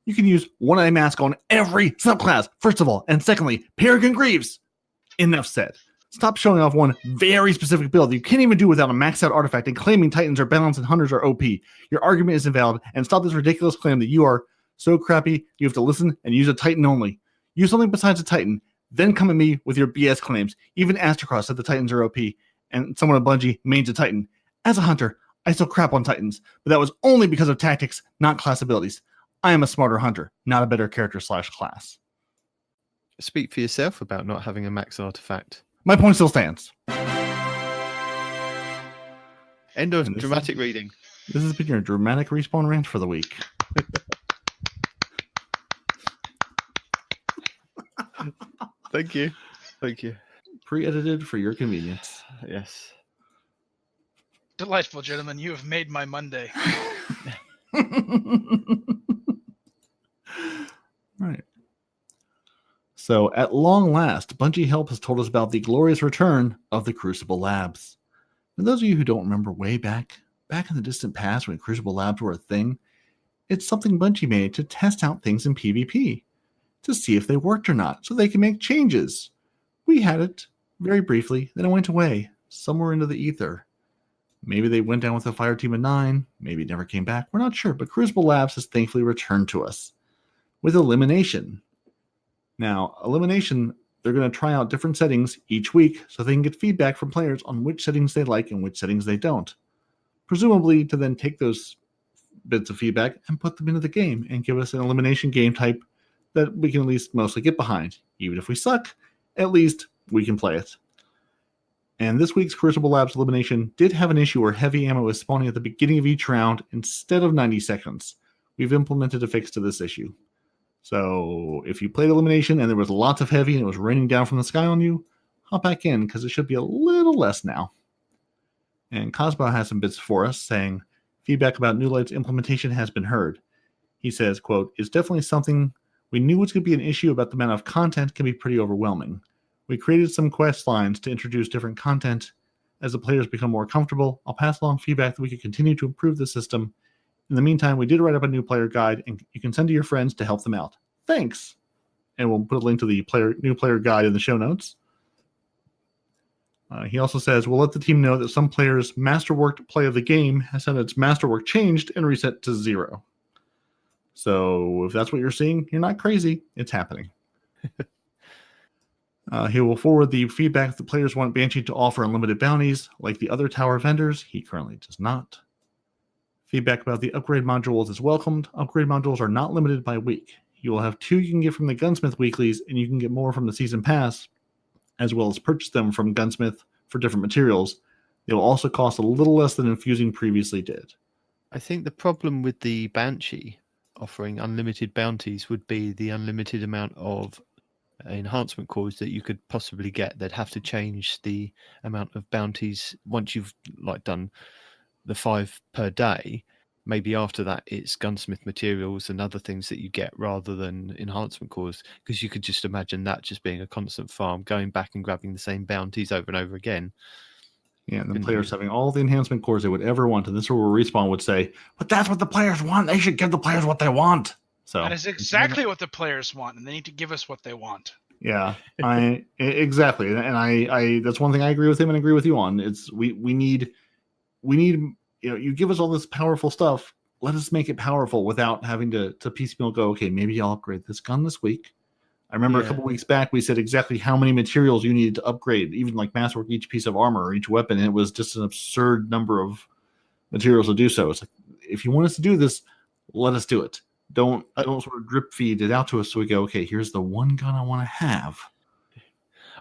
You can use one-eye mask on every subclass, first of all, and secondly, Peregrine Greaves. Enough said. Stop showing off one very specific build that you can't even do without a maxed out artifact and claiming Titans are balanced and Hunters are OP. Your argument is invalid, and stop this ridiculous claim that you are so crappy you have to listen and use a Titan only. Use something besides a Titan, then come at me with your BS claims. Even Astrocross said the Titans are OP, and someone at Bungie mains a Titan. As a Hunter, I still crap on Titans, but that was only because of tactics, not class abilities. I am a smarter Hunter, not a better character/class. Speak for yourself about not having a max artifact. My point still stands. End of dramatic reading. This has been your dramatic Respawn Rant for the week. Thank you. Thank you. Pre-edited for your convenience. Yes. Delightful, gentlemen. You have made my Monday. Right. So, at long last, Bungie Help has told us about the glorious return of the Crucible Labs. For those of you who don't remember way back in the distant past when Crucible Labs were a thing, it's something Bungie made to test out things in PvP, to see if they worked or not, so they can make changes. We had it very briefly, then it went away, somewhere into the ether. Maybe they went down with a fire team of 9, maybe it never came back, we're not sure, but Crucible Labs has thankfully returned to us with Elimination. Now, Elimination, they're going to try out different settings each week so they can get feedback from players on which settings they like and which settings they don't. Presumably to then take those bits of feedback and put them into the game and give us an elimination game type that we can at least mostly get behind. Even if we suck, at least we can play it. And this week's Crucible Labs Elimination did have an issue where heavy ammo is spawning at the beginning of each round instead of 90 seconds. We've implemented a fix to this issue. So if you played Elimination and there was lots of heavy and it was raining down from the sky on you, hop back in because it should be a little less now. And Cosmo has some bits for us saying, feedback about New Light's implementation has been heard. He says, quote, it's definitely something we knew was going to be an issue about the amount of content can be pretty overwhelming. We created some quest lines to introduce different content. As the players become more comfortable, I'll pass along feedback that we could continue to improve the system. In the meantime, we did write up a new player guide, and you can send to your friends to help them out. Thanks! And we'll put a link to the new player guide in the show notes. He also says, we'll let the team know that some players' masterworked play of the game has had its masterwork changed and reset to 0. So if that's what you're seeing, you're not crazy. It's happening. He will forward the feedback if the players want Banshee to offer unlimited bounties, like the other tower vendors. He currently does not. Feedback about the upgrade modules is welcomed. Upgrade modules are not limited by week. You will have 2 you can get from the Gunsmith weeklies, and you can get more from the Season Pass, as well as purchase them from Gunsmith for different materials. They will also cost a little less than Infusing previously did. I think the problem with the Banshee offering unlimited bounties would be the unlimited amount of enhancement cores that you could possibly get. They'd have to change the amount of bounties once you've done the 5 per day. Maybe after that it's gunsmith materials and other things that you get rather than enhancement cores, because you could just imagine that just being a constant farm, going back and grabbing the same bounties over and over again. Yeah, and the players having all the enhancement cores they would ever want, and this is where Respawn would say, but that's what the players want. They should give the players what they want. So that is exactly what the players want, and they need to give us what they want. Yeah, exactly, and I that's one thing I agree with him and agree with you on. It's we need you give us all this powerful stuff. Let us make it powerful without having to piecemeal go. Okay, maybe I'll upgrade this gun this week. I remember a couple weeks back we said exactly how many materials you needed to upgrade, even like masterwork each piece of armor or each weapon, and it was just an absurd number of materials to do so. It's like, if you want us to do this, let us do it. Don't sort of drip feed it out to us so we go, okay, here's the one gun I want to have.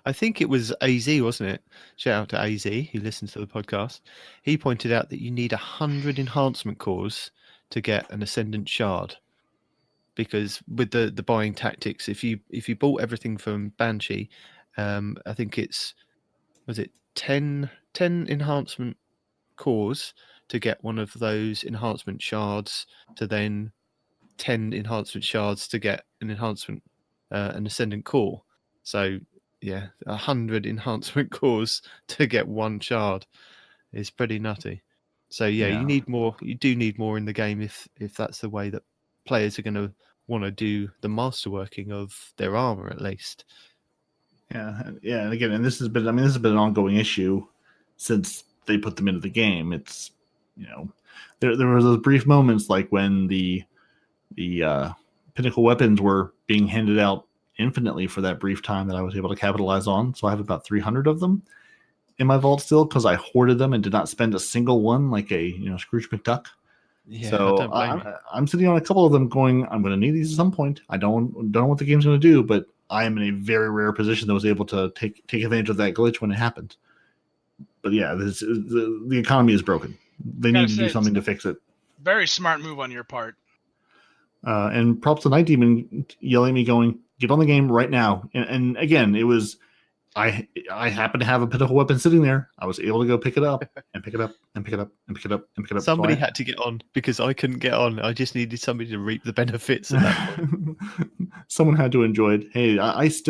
I think it was AZ, wasn't it? Shout out to AZ, who listens to the podcast. He pointed out that you need 100 enhancement cores to get an Ascendant Shard. Because with the buying tactics, if you bought everything from Banshee, I think was it 10 enhancement cores to get one of those enhancement shards to then 10 enhancement shards to get an enhancement, an ascendant core. So yeah, 100 enhancement cores to get one shard is pretty nutty. So yeah, Yeah. you need more. You do need more in the game if that's the way that players are going to want to do the masterworking of their armor, at least. Yeah, and again, and this has been an ongoing issue since they put them into the game. It's, you know, there were those brief moments like when the pinnacle weapons were being handed out infinitely for that brief time that I was able to capitalize on. So I have about 300 of them in my vault still because I hoarded them and did not spend a single one like a Scrooge McDuck. Yeah, So I don't blame you. I'm sitting on a couple of them going, I'm going to need these at some point. I don't know what the game's going to do, but I am in a very rare position that was able to take advantage of that glitch when it happened. But yeah, the economy is broken. They need to do something to fix it. Very smart move on your part. And props to Nitedemon yelling at me going, get on the game right now. And again, it was, I happened to have a pinnacle weapon sitting there. I was able to go pick it up and pick it up and pick it up and pick it up and pick it up. Somebody had to get on because I couldn't get on. I just needed somebody to reap the benefits of that point. Someone had to enjoy it. Hey,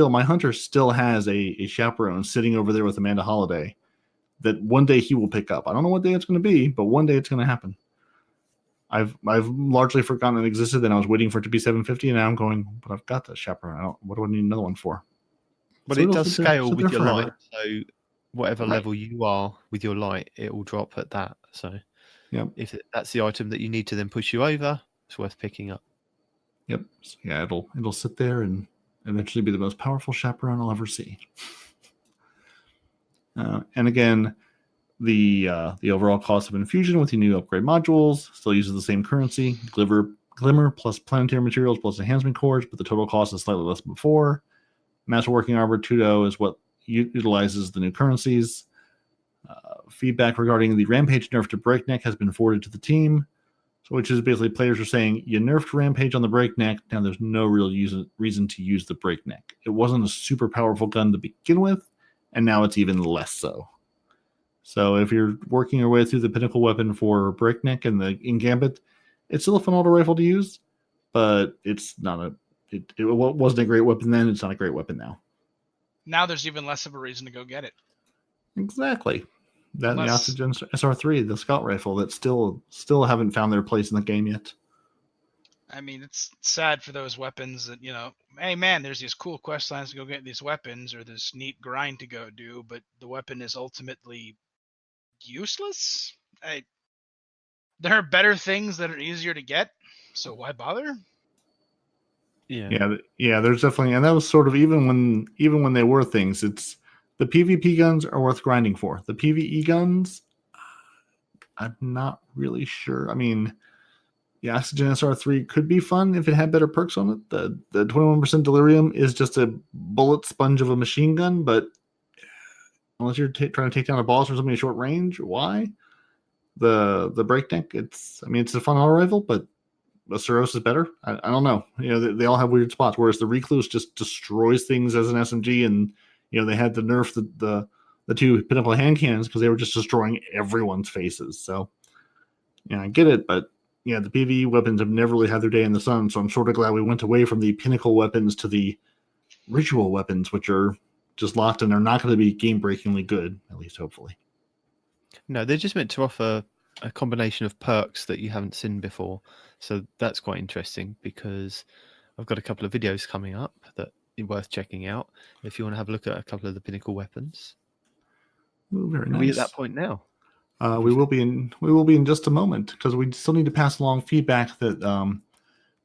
my hunter still has a chaperone sitting over there with Amanda Holiday that one day he will pick up. I don't know what day it's going to be, but one day it's going to happen. I've largely forgotten it existed, and I was waiting for it to be 750, and now I'm going, but I've got the chaperone. What do I need another one for? But So it does scale with your forever. light. So whatever level you are with your light, it will drop at that. So if that's the item that you need to then push you over, it's worth picking up. Yep. So yeah, it'll sit there and eventually be the most powerful chaperone I'll ever see. And again, the overall cost of infusion with the new upgrade modules still uses the same currency, glimmer plus planetary materials plus enhancement cores, but the total cost is slightly less than before. Masterworking Armor 2.0 is what utilizes the new currencies. Feedback regarding the Rampage nerf to Breakneck has been forwarded to the team, so which is basically players are saying, you nerfed Rampage on the Breakneck, now there's no real reason to use the Breakneck. It wasn't a super powerful gun to begin with, and now it's even less so. So if you're working your way through the pinnacle weapon for Breakneck and in Gambit, it's still a fun auto rifle to use, but it's not it wasn't a great weapon then. It's not a great weapon now. Now there's even less of a reason to go get it. Exactly. That and the Oxygen SR3, the scout rifle, that still haven't found their place in the game yet. I mean, it's sad for those weapons that, hey man, there's these cool quest lines to go get these weapons or this neat grind to go do, but the weapon is ultimately useless. There are better things that are easier to get, so why bother? Yeah. There's definitely, and that was sort of even when they were things. It's the PvP guns are worth grinding for. The PvE guns, I'm not really sure. I mean, the Oxygen SR3 could be fun if it had better perks on it. The 21% Delirium is just a bullet sponge of a machine gun, but unless you're trying to take down a boss or something at short range, why? The Breakneck, it's a fun auto rifle, but the Suros is better. I don't know. They all have weird spots. Whereas the Recluse just destroys things as an SMG, and they had to nerf the two pinnacle hand cannons because they were just destroying everyone's faces. So I get it, but the PvE weapons have never really had their day in the sun. So I'm sort of glad we went away from the pinnacle weapons to the ritual weapons, which are just locked, and they're not going to be game-breakingly good, at least hopefully. No, they're just meant to offer a combination of perks that you haven't seen before. So that's quite interesting because I've got a couple of videos coming up that are worth checking out if you want to have a look at a couple of the pinnacle weapons. Ooh, very nice. Are we at that point now? We will be in just a moment because we still need to pass along feedback that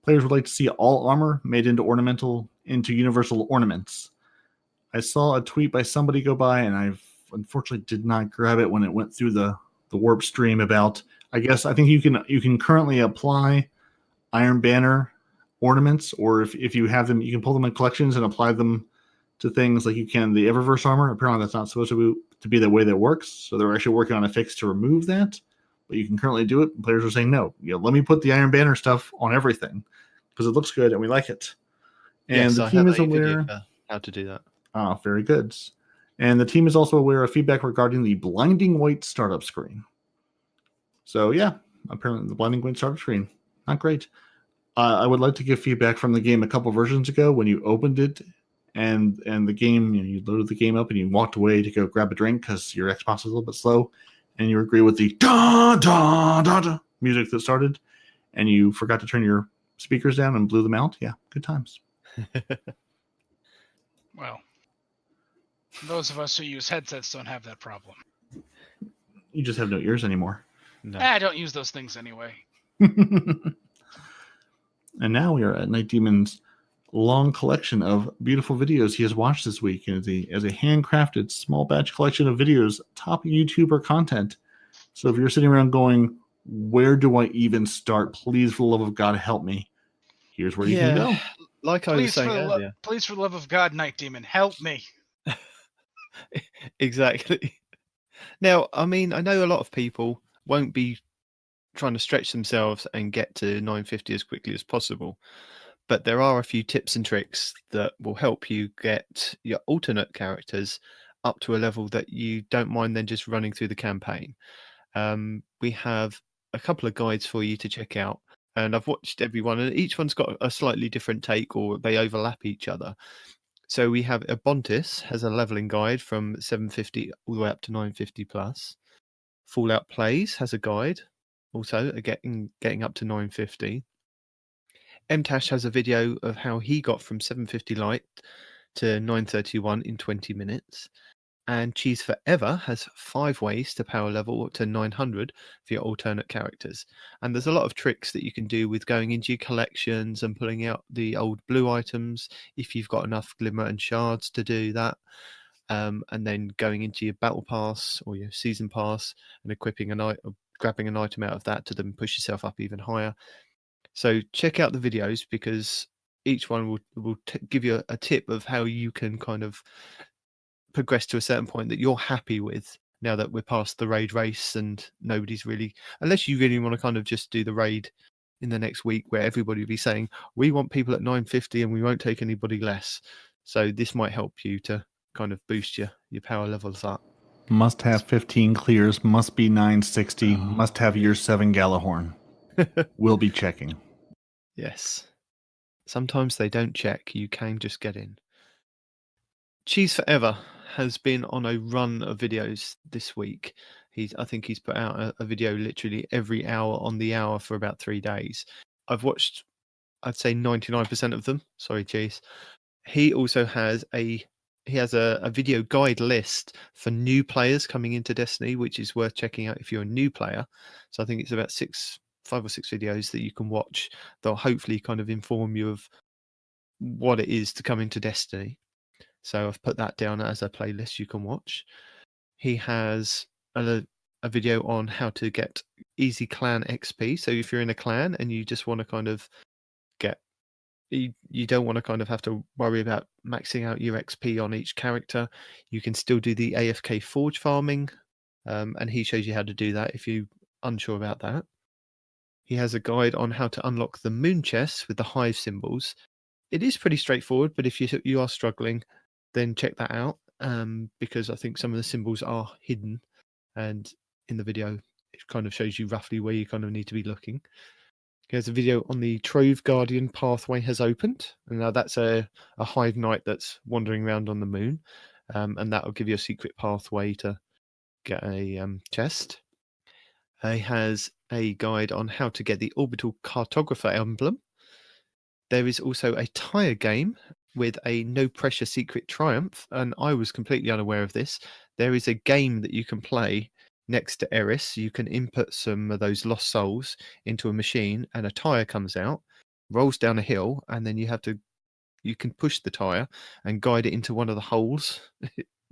players would like to see all armor made into universal ornaments. I saw a tweet by somebody go by, and I unfortunately did not grab it when it went through the warp stream about. I think you can currently apply Iron Banner ornaments, or if you have them, you can pull them in collections and apply them to things like you can the Eververse armor. Apparently, that's not supposed to be the way that works. So they're actually working on a fix to remove that, but you can currently do it. Players are saying no. Let me put the Iron Banner stuff on everything because it looks good and we like it. And the team is aware how to do that. Very good. And the team is also aware of feedback regarding the blinding white startup screen. So yeah, apparently the blinding white startup screen, not great. I would like to give feedback from the game a couple versions ago when you opened it and the game, you loaded the game up and you walked away to go grab a drink because your Xbox was a little bit slow, and you agree with the da da da da music that started, and you forgot to turn your speakers down and blew them out. Yeah, good times. Well, those of us who use headsets don't have that problem. You just have no ears anymore. No. I don't use those things anyway. And now we are at Nitedemon's long collection of beautiful videos he has watched this week as a handcrafted small batch collection of videos, top YouTuber content. So if you're sitting around going, where do I even start? Please, for the love of God, help me. Here's where you can go. Like I was saying earlier. Please, for the love of God, Night Demon, help me. Exactly. Now, I mean, I know a lot of people won't be trying to stretch themselves and get to 950 as quickly as possible, but there are a few tips and tricks that will help you get your alternate characters up to a level that you don't mind then just running through the campaign. We have a couple of guides for you to check out, and I've watched everyone, and each one's got a slightly different take, or they overlap each other. So we have Abontis has a leveling guide from 750 all the way up to 950 plus. Fallout Plays has a guide, also getting up to 950. MTash has a video of how he got from 750 light to 931 in 20 minutes. And Cheese Forever has 5 ways to power level up to 900 for your alternate characters. And there's a lot of tricks that you can do with going into your collections and pulling out the old blue items if you've got enough glimmer and shards to do that. And then going into your battle pass or your season pass and equipping grabbing an item out of that to then push yourself up even higher. So check out the videos, because each one will give you a tip of how you can kind of progress to a certain point that you're happy with, now that we're past the raid race and nobody's really, unless you really want to kind of just do the raid in the next week where everybody will be saying, we want people at 950 and we won't take anybody less. So this might help you to kind of boost your power levels up. Must have 15 clears, must be 960, must have year 7 Galahorn. We'll be checking. Yes. Sometimes they don't check. You can just get in. Cheese Forever has been on a run of videos this week. I think he's put out a video literally every hour on the hour for about 3 days. I've watched, I'd say 99% of them. Sorry, Cheese. He also has a video guide list for new players coming into Destiny, which is worth checking out if you're a new player. So I think it's about 5 or 6 videos that you can watch that'll hopefully kind of inform you of what it is to come into Destiny. So I've put that down as a playlist you can watch. He has a video on how to get easy clan XP. So if you're in a clan and you just want to kind of you don't want to kind of have to worry about maxing out your XP on each character, you can still do the AFK forge farming. And he shows you how to do that if you're unsure about that. He has a guide on how to unlock the moon chests with the hive symbols. It is pretty straightforward, but if you are struggling, then check that out, because I think some of the symbols are hidden, and in the video it kind of shows you roughly where you kind of need to be looking. Here's a video on the Trove Guardian pathway has opened, and now that's a hive knight that's wandering around on the moon, and that will give you a secret pathway to get a chest. He has a guide on how to get the orbital cartographer emblem. There is also a tire game with a no pressure secret triumph, and I was completely unaware of this. There is a game that you can play next to Eris. You can input some of those lost souls into a machine, and a tire comes out, rolls down a hill, and then you can push the tire and guide it into one of the holes,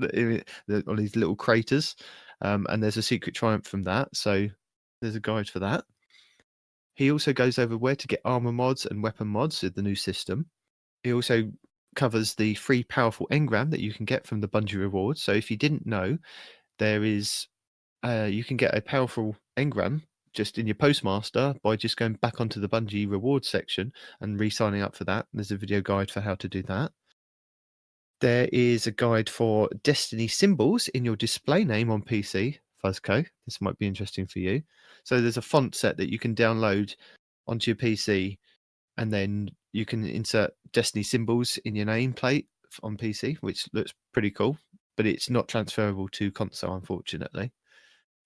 all these little craters, and there's a secret triumph from that. So there's a guide for that. He also goes over where to get armor mods and weapon mods with the new system. He also covers the free powerful engram that you can get from the Bungie rewards. So if you didn't know, there is you can get a powerful engram just in your postmaster by just going back onto the Bungie rewards section and re-signing up for that. There's a video guide for how to do that. There is a guide for Destiny symbols in your display name on PC, Fuzko. This might be interesting for you. So there's a font set that you can download onto your PC and then you can insert Destiny symbols in your nameplate on PC, which looks pretty cool, but it's not transferable to console, unfortunately.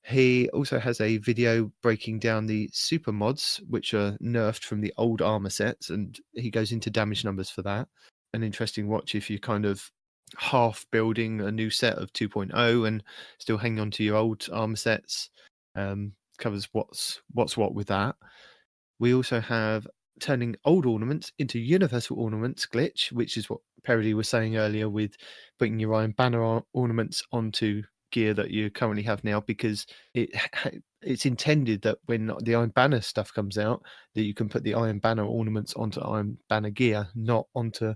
He also has a video breaking down the super mods, which are nerfed from the old armor sets, and he goes into damage numbers for that. An interesting watch if you're kind of half building a new set of 2.0 and still hanging on to your old armor sets. Covers what's what with that. We also have turning old ornaments into universal ornaments glitch, which is what Peroty was saying earlier with putting your Iron Banner ornaments onto gear that you currently have now, because it's intended that when the Iron Banner stuff comes out, that you can put the Iron Banner ornaments onto Iron Banner gear, not onto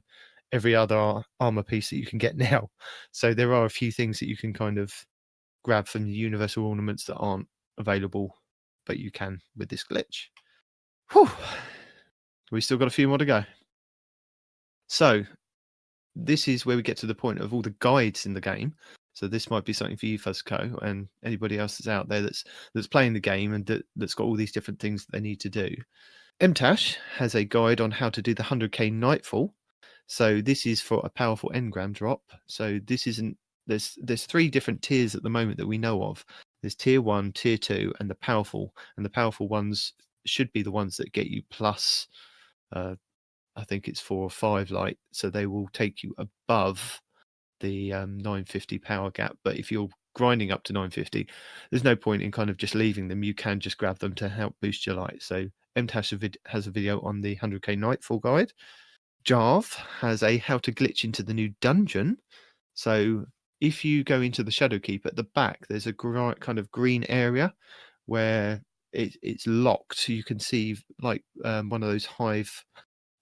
every other armor piece that you can get now. So there are a few things that you can kind of grab from the universal ornaments that aren't available, but you can with this glitch. Whew. We still got a few more to go. So this is where we get to the point of all the guides in the game. So this might be something for you, Fuzko, and anybody else that's out there that's playing the game and that's got all these different things that they need to do. MTash has a guide on how to do the 100k Nightfall. So this is for a powerful engram drop. So this isn't there's 3 different tiers at the moment that we know of. There's tier 1, tier 2, and the powerful. And the powerful ones should be the ones that get you plus I think it's 4 or 5 light, so they will take you above the 950 power gap. But if you're grinding up to 950, there's no point in kind of just leaving them. You can just grab them to help boost your light. So MTash has a video on the 100k Nightfall guide. Jarv has a how to glitch into the new dungeon. So if you go into the Shadowkeep at the back, there's a kind of green area where it's locked. You can see like one of those hive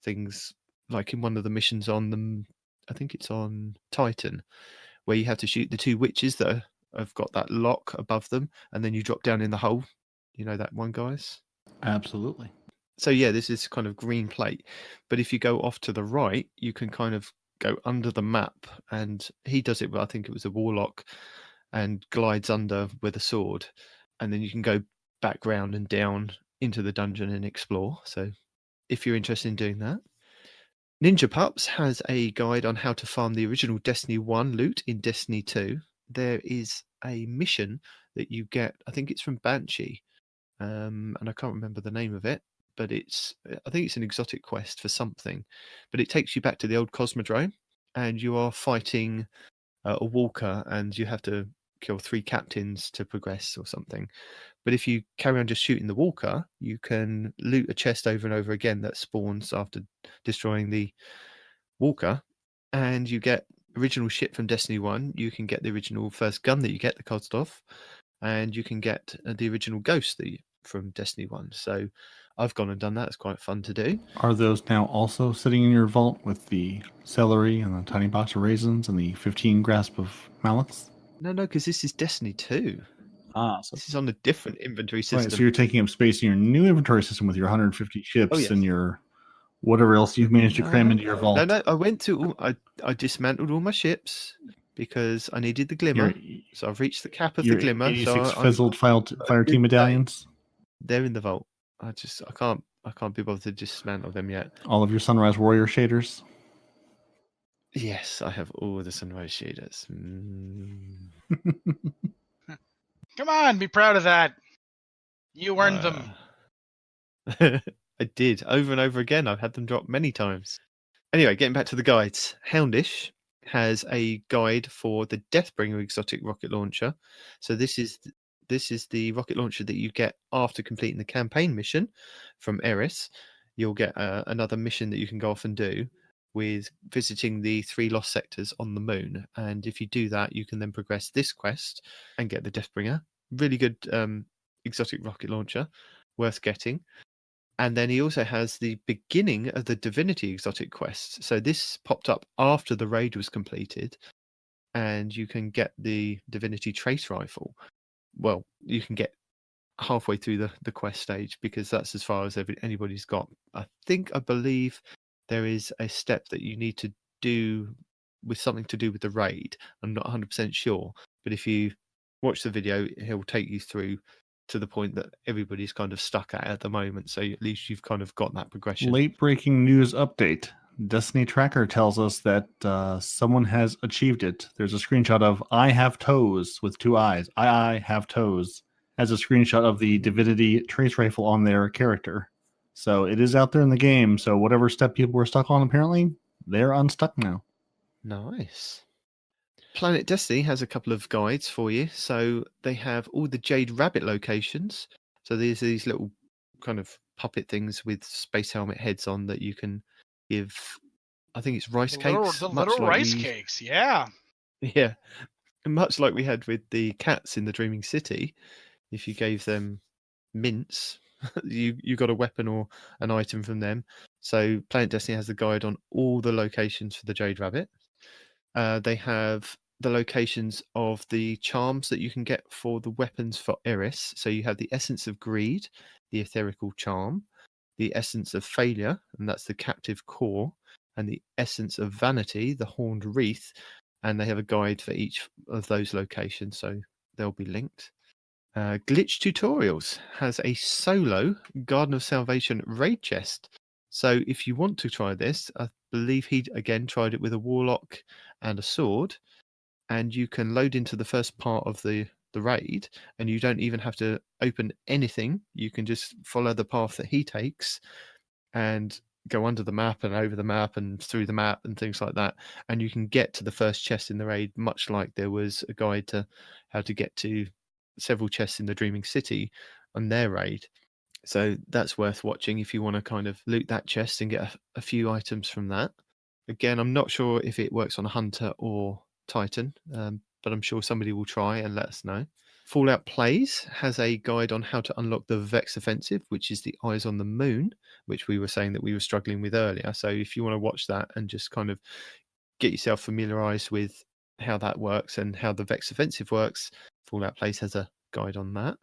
things, like in one of the missions on them, I think it's on Titan, where you have to shoot the 2 witches that have got that lock above them, and then you drop down in the hole. You know that one, guys? Absolutely. So yeah, this is kind of green plate. But if you go off to the right, you can kind of go under the map, and he does it, but I think it was a warlock, and glides under with a sword, and then you can go back round and down into the dungeon and explore. So if you're interested in doing that. Ninja Pups has a guide on how to farm the original Destiny 1 loot in Destiny 2. There is a mission that you get, I think it's from Banshee, and I can't remember the name of it, but I think it's an exotic quest for something. But it takes you back to the old Cosmodrome, and you are fighting a walker, and you have to kill 3 captains to progress or something. But if you carry on just shooting the walker, you can loot a chest over and over again that spawns after destroying the walker, and you get original shit from Destiny 1. You can get the original first gun that you get, the Kostov, and you can get the original ghost from Destiny 1. So I've gone and done that. It's quite fun to do. Are those now also sitting in your vault with the celery and the tiny box of raisins and the 15 grasp of mallets? No, because this is Destiny 2. So This is on a different inventory system. right, so you're taking up space in your new inventory system with your 150 ships yes. and your whatever else you've managed to cram into your vault. No, I dismantled all my ships because I needed the glimmer. So I've reached the cap of the glimmer. 86 so fizzled fireteam medallions. They're in the vault. I can't be bothered to dismantle them yet. All of your Sunrise Warrior shaders. Yes, I have all the Sunrise shaders. Come on, be proud of that. You earned them. I did, over and over again. I've had them drop many times. Anyway, getting back to the guides. Houndish has a guide for the Deathbringer exotic rocket launcher. So this is the rocket launcher that you get after completing the campaign mission from Eris. You'll get another mission that you can go off and do with visiting the 3 lost sectors on the moon. And if you do that, you can then progress this quest and get the Deathbringer. Really good exotic rocket launcher, worth getting. And then he also has the beginning of the Divinity exotic quest. So this popped up after the raid was completed, and you can get the Divinity trace rifle. Well, you can get halfway through the quest stage, because that's as far as anybody's got. I believe there is a step that you need to do with something to do with the raid. I'm not 100% sure, but if you watch the video, he'll take you through to the point that everybody's kind of stuck at the moment. So at least you've kind of got that progression. Late breaking news update. Destiny Tracker tells us that someone has achieved it. There's a screenshot of I have toes with 2 eyes. I have toes. As a screenshot of the Divinity trace rifle on their character. So it is out there in the game. So whatever step people were stuck on, apparently, they're unstuck now. Nice. Planet Destiny has a couple of guides for you. So they have all the Jade Rabbit locations. So there's these little kind of puppet things with space helmet heads on that you can give. I think it's rice cakes. The much little like rice cakes, yeah. Yeah. Much like we had with the cats in the Dreaming City. If you gave them mints, you got a weapon or an item from them. So Planet Destiny has the guide on all the locations for the Jade Rabbit. They have the locations of the charms that you can get for the weapons for Eris. So you have the Essence of Greed, the Etherical Charm, the Essence of Failure, and that's the Captive Core, and the Essence of Vanity, the Horned Wreath. And they have a guide for each of those locations, so they'll be linked. Glitch Tutorials has a solo Garden of Salvation raid chest. So if you want to try this, I believe he again tried it with a warlock and a sword, and you can load into the first part of the raid, and you don't even have to open anything. You can just follow the path that he takes and go under the map and over the map and through the map and things like that, and you can get to the first chest in the raid, much like there was a guide to how to get to several chests in the Dreaming City on their raid. So that's worth watching if you want to kind of loot that chest and get a few items from that. Again, I'm not sure if it works on a Hunter or Titan, but I'm sure somebody will try and let us know. Fallout Plays has a guide on how to unlock the Vex Offensive, which is the Eyes on the Moon, which we were saying that we were struggling with earlier. So if you want to watch that and just kind of get yourself familiarized with how that works and how the Vex Offensive works, Fallout Plays has a guide on that.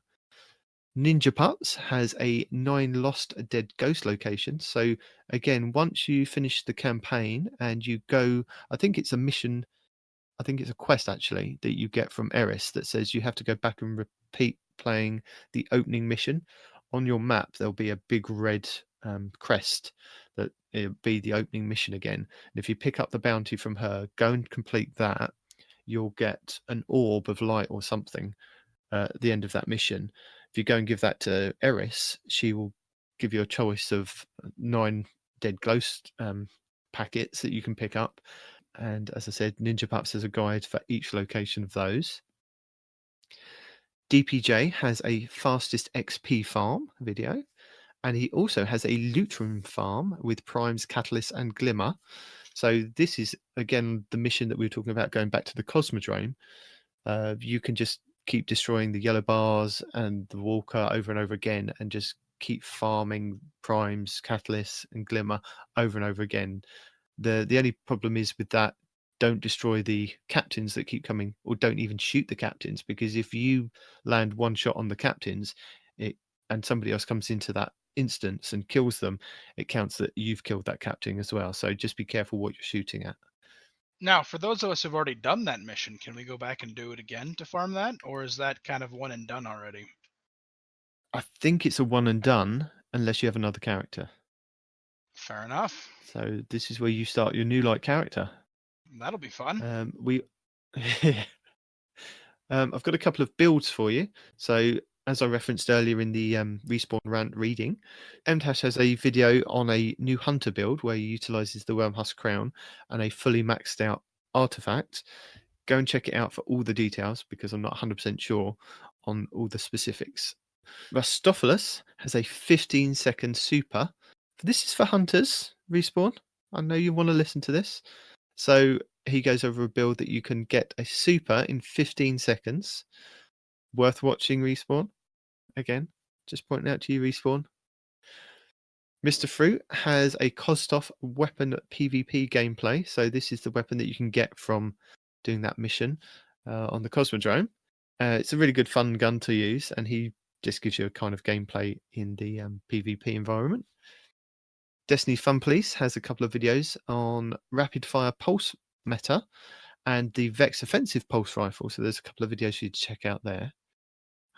Ninja Putts has a 9 Lost Dead Ghost location. So again, once you finish the campaign and you go, I think it's a mission, I think it's a quest actually that you get from Eris that says you have to go back and repeat playing the opening mission. On your map, there'll be a big red crest that it'll be the opening mission again. And if you pick up the bounty from her, go and complete that, you'll get an orb of light or something at the end of that mission. If you go and give that to Eris, she will give you a choice of 9 Dead Ghost packets that you can pick up. And as I said, Ninja Pups has a guide for each location of those. DPJ has a fastest XP farm video, and he also has a loot room farm with primes, catalysts, and glimmer. So this is again the mission that we were talking about going back to the Cosmodrome. You can just keep destroying the yellow bars and the walker over and over again, and just keep farming primes, catalysts, and glimmer over and over again. The only problem is with that, don't destroy the captains that keep coming, or don't even shoot the captains, because if you land one shot on the captains and somebody else comes into that instance and kills them, it counts that you've killed that captain as well. So just be careful what you're shooting at. Now, for those of us who've already done that mission, can we go back and do it again to farm that? Or is that kind of one and done already? I think it's a one and done unless you have another character. Fair enough. So this is where you start your new light character. That'll be fun. I've got a couple of builds for you. So as I referenced earlier in the Respawn Rant reading, MTash has a video on a new Hunter build where he utilizes the Wormhusk Crown and a fully maxed out artifact. Go and check it out for all the details, because I'm not 100% sure on all the specifics. Rustophilus has a 15-second super. This is for Hunters, Respawn. I know you want to listen to this. So he goes over a build that you can get a super in 15 seconds. Worth watching, Respawn. Again, just pointing out to you, Respawn. Mr. Fruit has a Kostov weapon PvP gameplay. So this is the weapon that you can get from doing that mission on the Cosmodrome. It's a really good fun gun to use, and he just gives you a kind of gameplay in the PvP environment. Destiny Fun Police has a couple of videos on rapid fire pulse meta and the Vex offensive pulse rifle. So there's a couple of videos for you to check out there.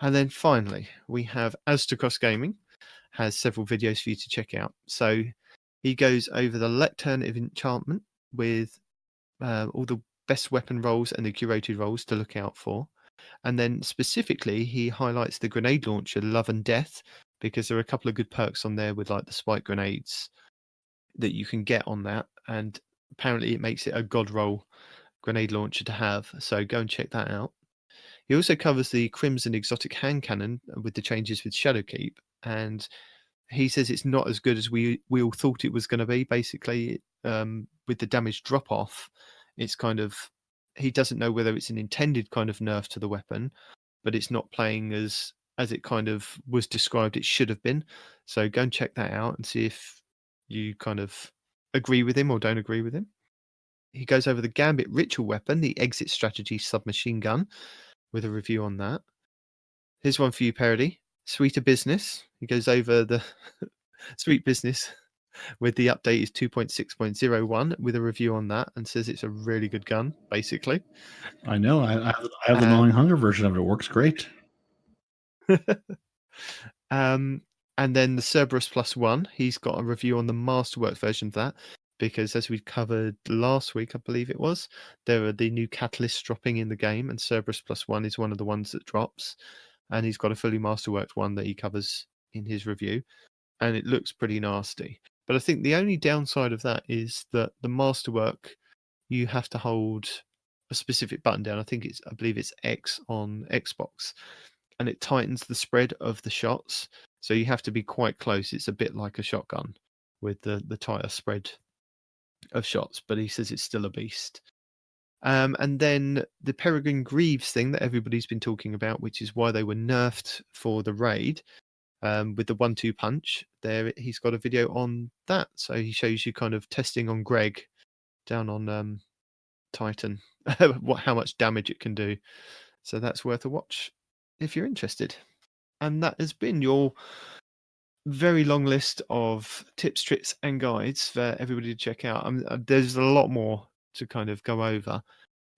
And then finally, we have Aztecross Gaming has several videos for you to check out. So he goes over the Lectern of Enchantment with all the best weapon rolls and the curated rolls to look out for. And then specifically, he highlights the grenade launcher Love and Death, because there are a couple of good perks on there with like the spike grenades that you can get on that. And apparently it makes it a god roll grenade launcher to have. So go and check that out. He also covers the Crimson Exotic Hand Cannon with the changes with Shadowkeep. And he says it's not as good as we all thought it was going to be. Basically, with the damage drop off, it's kind of, he doesn't know whether it's an intended kind of nerf to the weapon, but it's not playing as it kind of was described it should have been. So go and check that out and see if you kind of agree with him or don't agree with him. He goes over the Gambit Ritual Weapon, the Exit Strategy Submachine Gun, with a review on that. Here's one for you, Peroty. Sweeter Business. He goes over the Sweet Business with the update is 2.6.01 with a review on that, and says it's a really good gun, basically. I know. I have the Gnawing Hunger version of it. It works great. And then the Cerberus Plus One, he's got a review on the Masterwork version of that, because as we covered last week, I believe it was, there are the new catalysts dropping in the game, and Cerberus Plus One is one of the ones that drops. And he's got a fully Masterworked one that he covers in his review, and it looks pretty nasty. But I think the only downside of that is that the Masterwork, you have to hold a specific button down. I believe it's X on Xbox, and it tightens the spread of the shots. So you have to be quite close. It's a bit like a shotgun with the tighter spread of shots, but he says it's still a beast. And then the Peregrine Greaves thing that everybody's been talking about, which is why they were nerfed for the raid, with the 1-2 punch. There, he's got a video on that. So he shows you kind of testing on Greg down on Titan, how much damage it can do. So that's worth a watch if you're interested. And that has been your very long list of tips, tricks, and guides for everybody to check out. There's a lot more to kind of go over,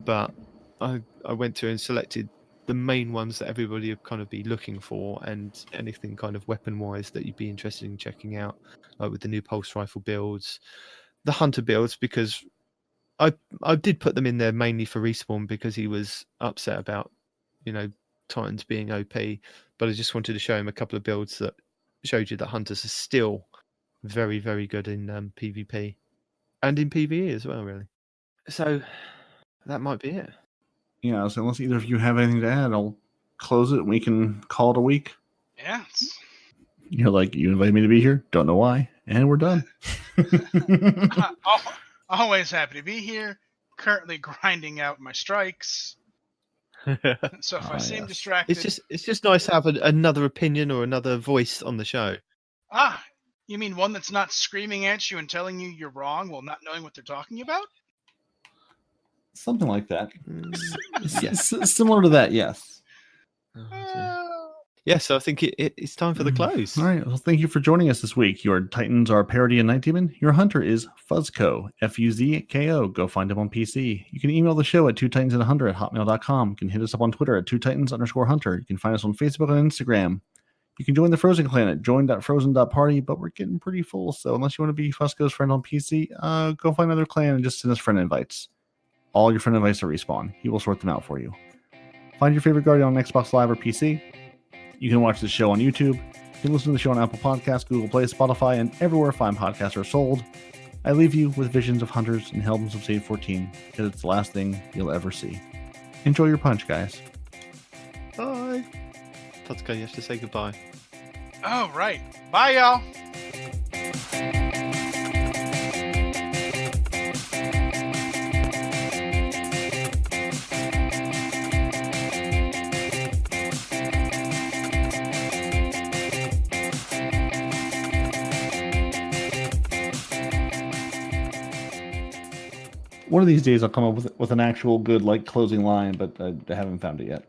but I went through and selected the main ones that everybody would kind of be looking for, and anything kind of weapon-wise that you'd be interested in checking out, like with the new pulse rifle builds, the hunter builds, because I did put them in there mainly for Respawn because he was upset about, Titans being OP, but I just wanted to show him a couple of builds that showed you that hunters are still very, very good in PvP and in PvE as well, really. So that might be it. Yeah, so unless either of you have anything to add, I'll close it and we can call it a week. Yeah. You're like, you invited me to be here, don't know why, and we're done. Always happy to be here. Currently grinding out my strikes. So if I seem distracted, it's just nice to have another opinion or another voice on the show. You mean one that's not screaming at you and telling you you're wrong while not knowing what they're talking about? Something like that. Yes. Similar to that, yes. Yeah, so I think it's time for the close. All right. Well, thank you for joining us this week. Your Titans are Peroty and Nitedemon. Your hunter is Fuzko, F-U-Z-K-O. Go find him on PC. You can email the show at twotitansandahunter@hotmail.com. You can hit us up on Twitter at twotitans_hunter. You can find us on Facebook and Instagram. You can join the Frozen Clan at join.frozen.party, but we're getting pretty full, so unless you want to be Fuzko's friend on PC, go find another clan and just send us friend invites. All your friend invites are Respawn. He will sort them out for you. Find your favorite Guardian on Xbox Live or PC. You can watch the show on YouTube. You can listen to the show on Apple Podcasts, Google Play, Spotify, and everywhere fine podcasts are sold. I leave you with visions of hunters and helms of Save 14, because it's the last thing you'll ever see. Enjoy your punch, guys. Bye. Ft.Fuzko, you have to say goodbye. Oh, right. Bye, y'all. One of these days I'll come up with an actual good closing line, but I haven't found it yet.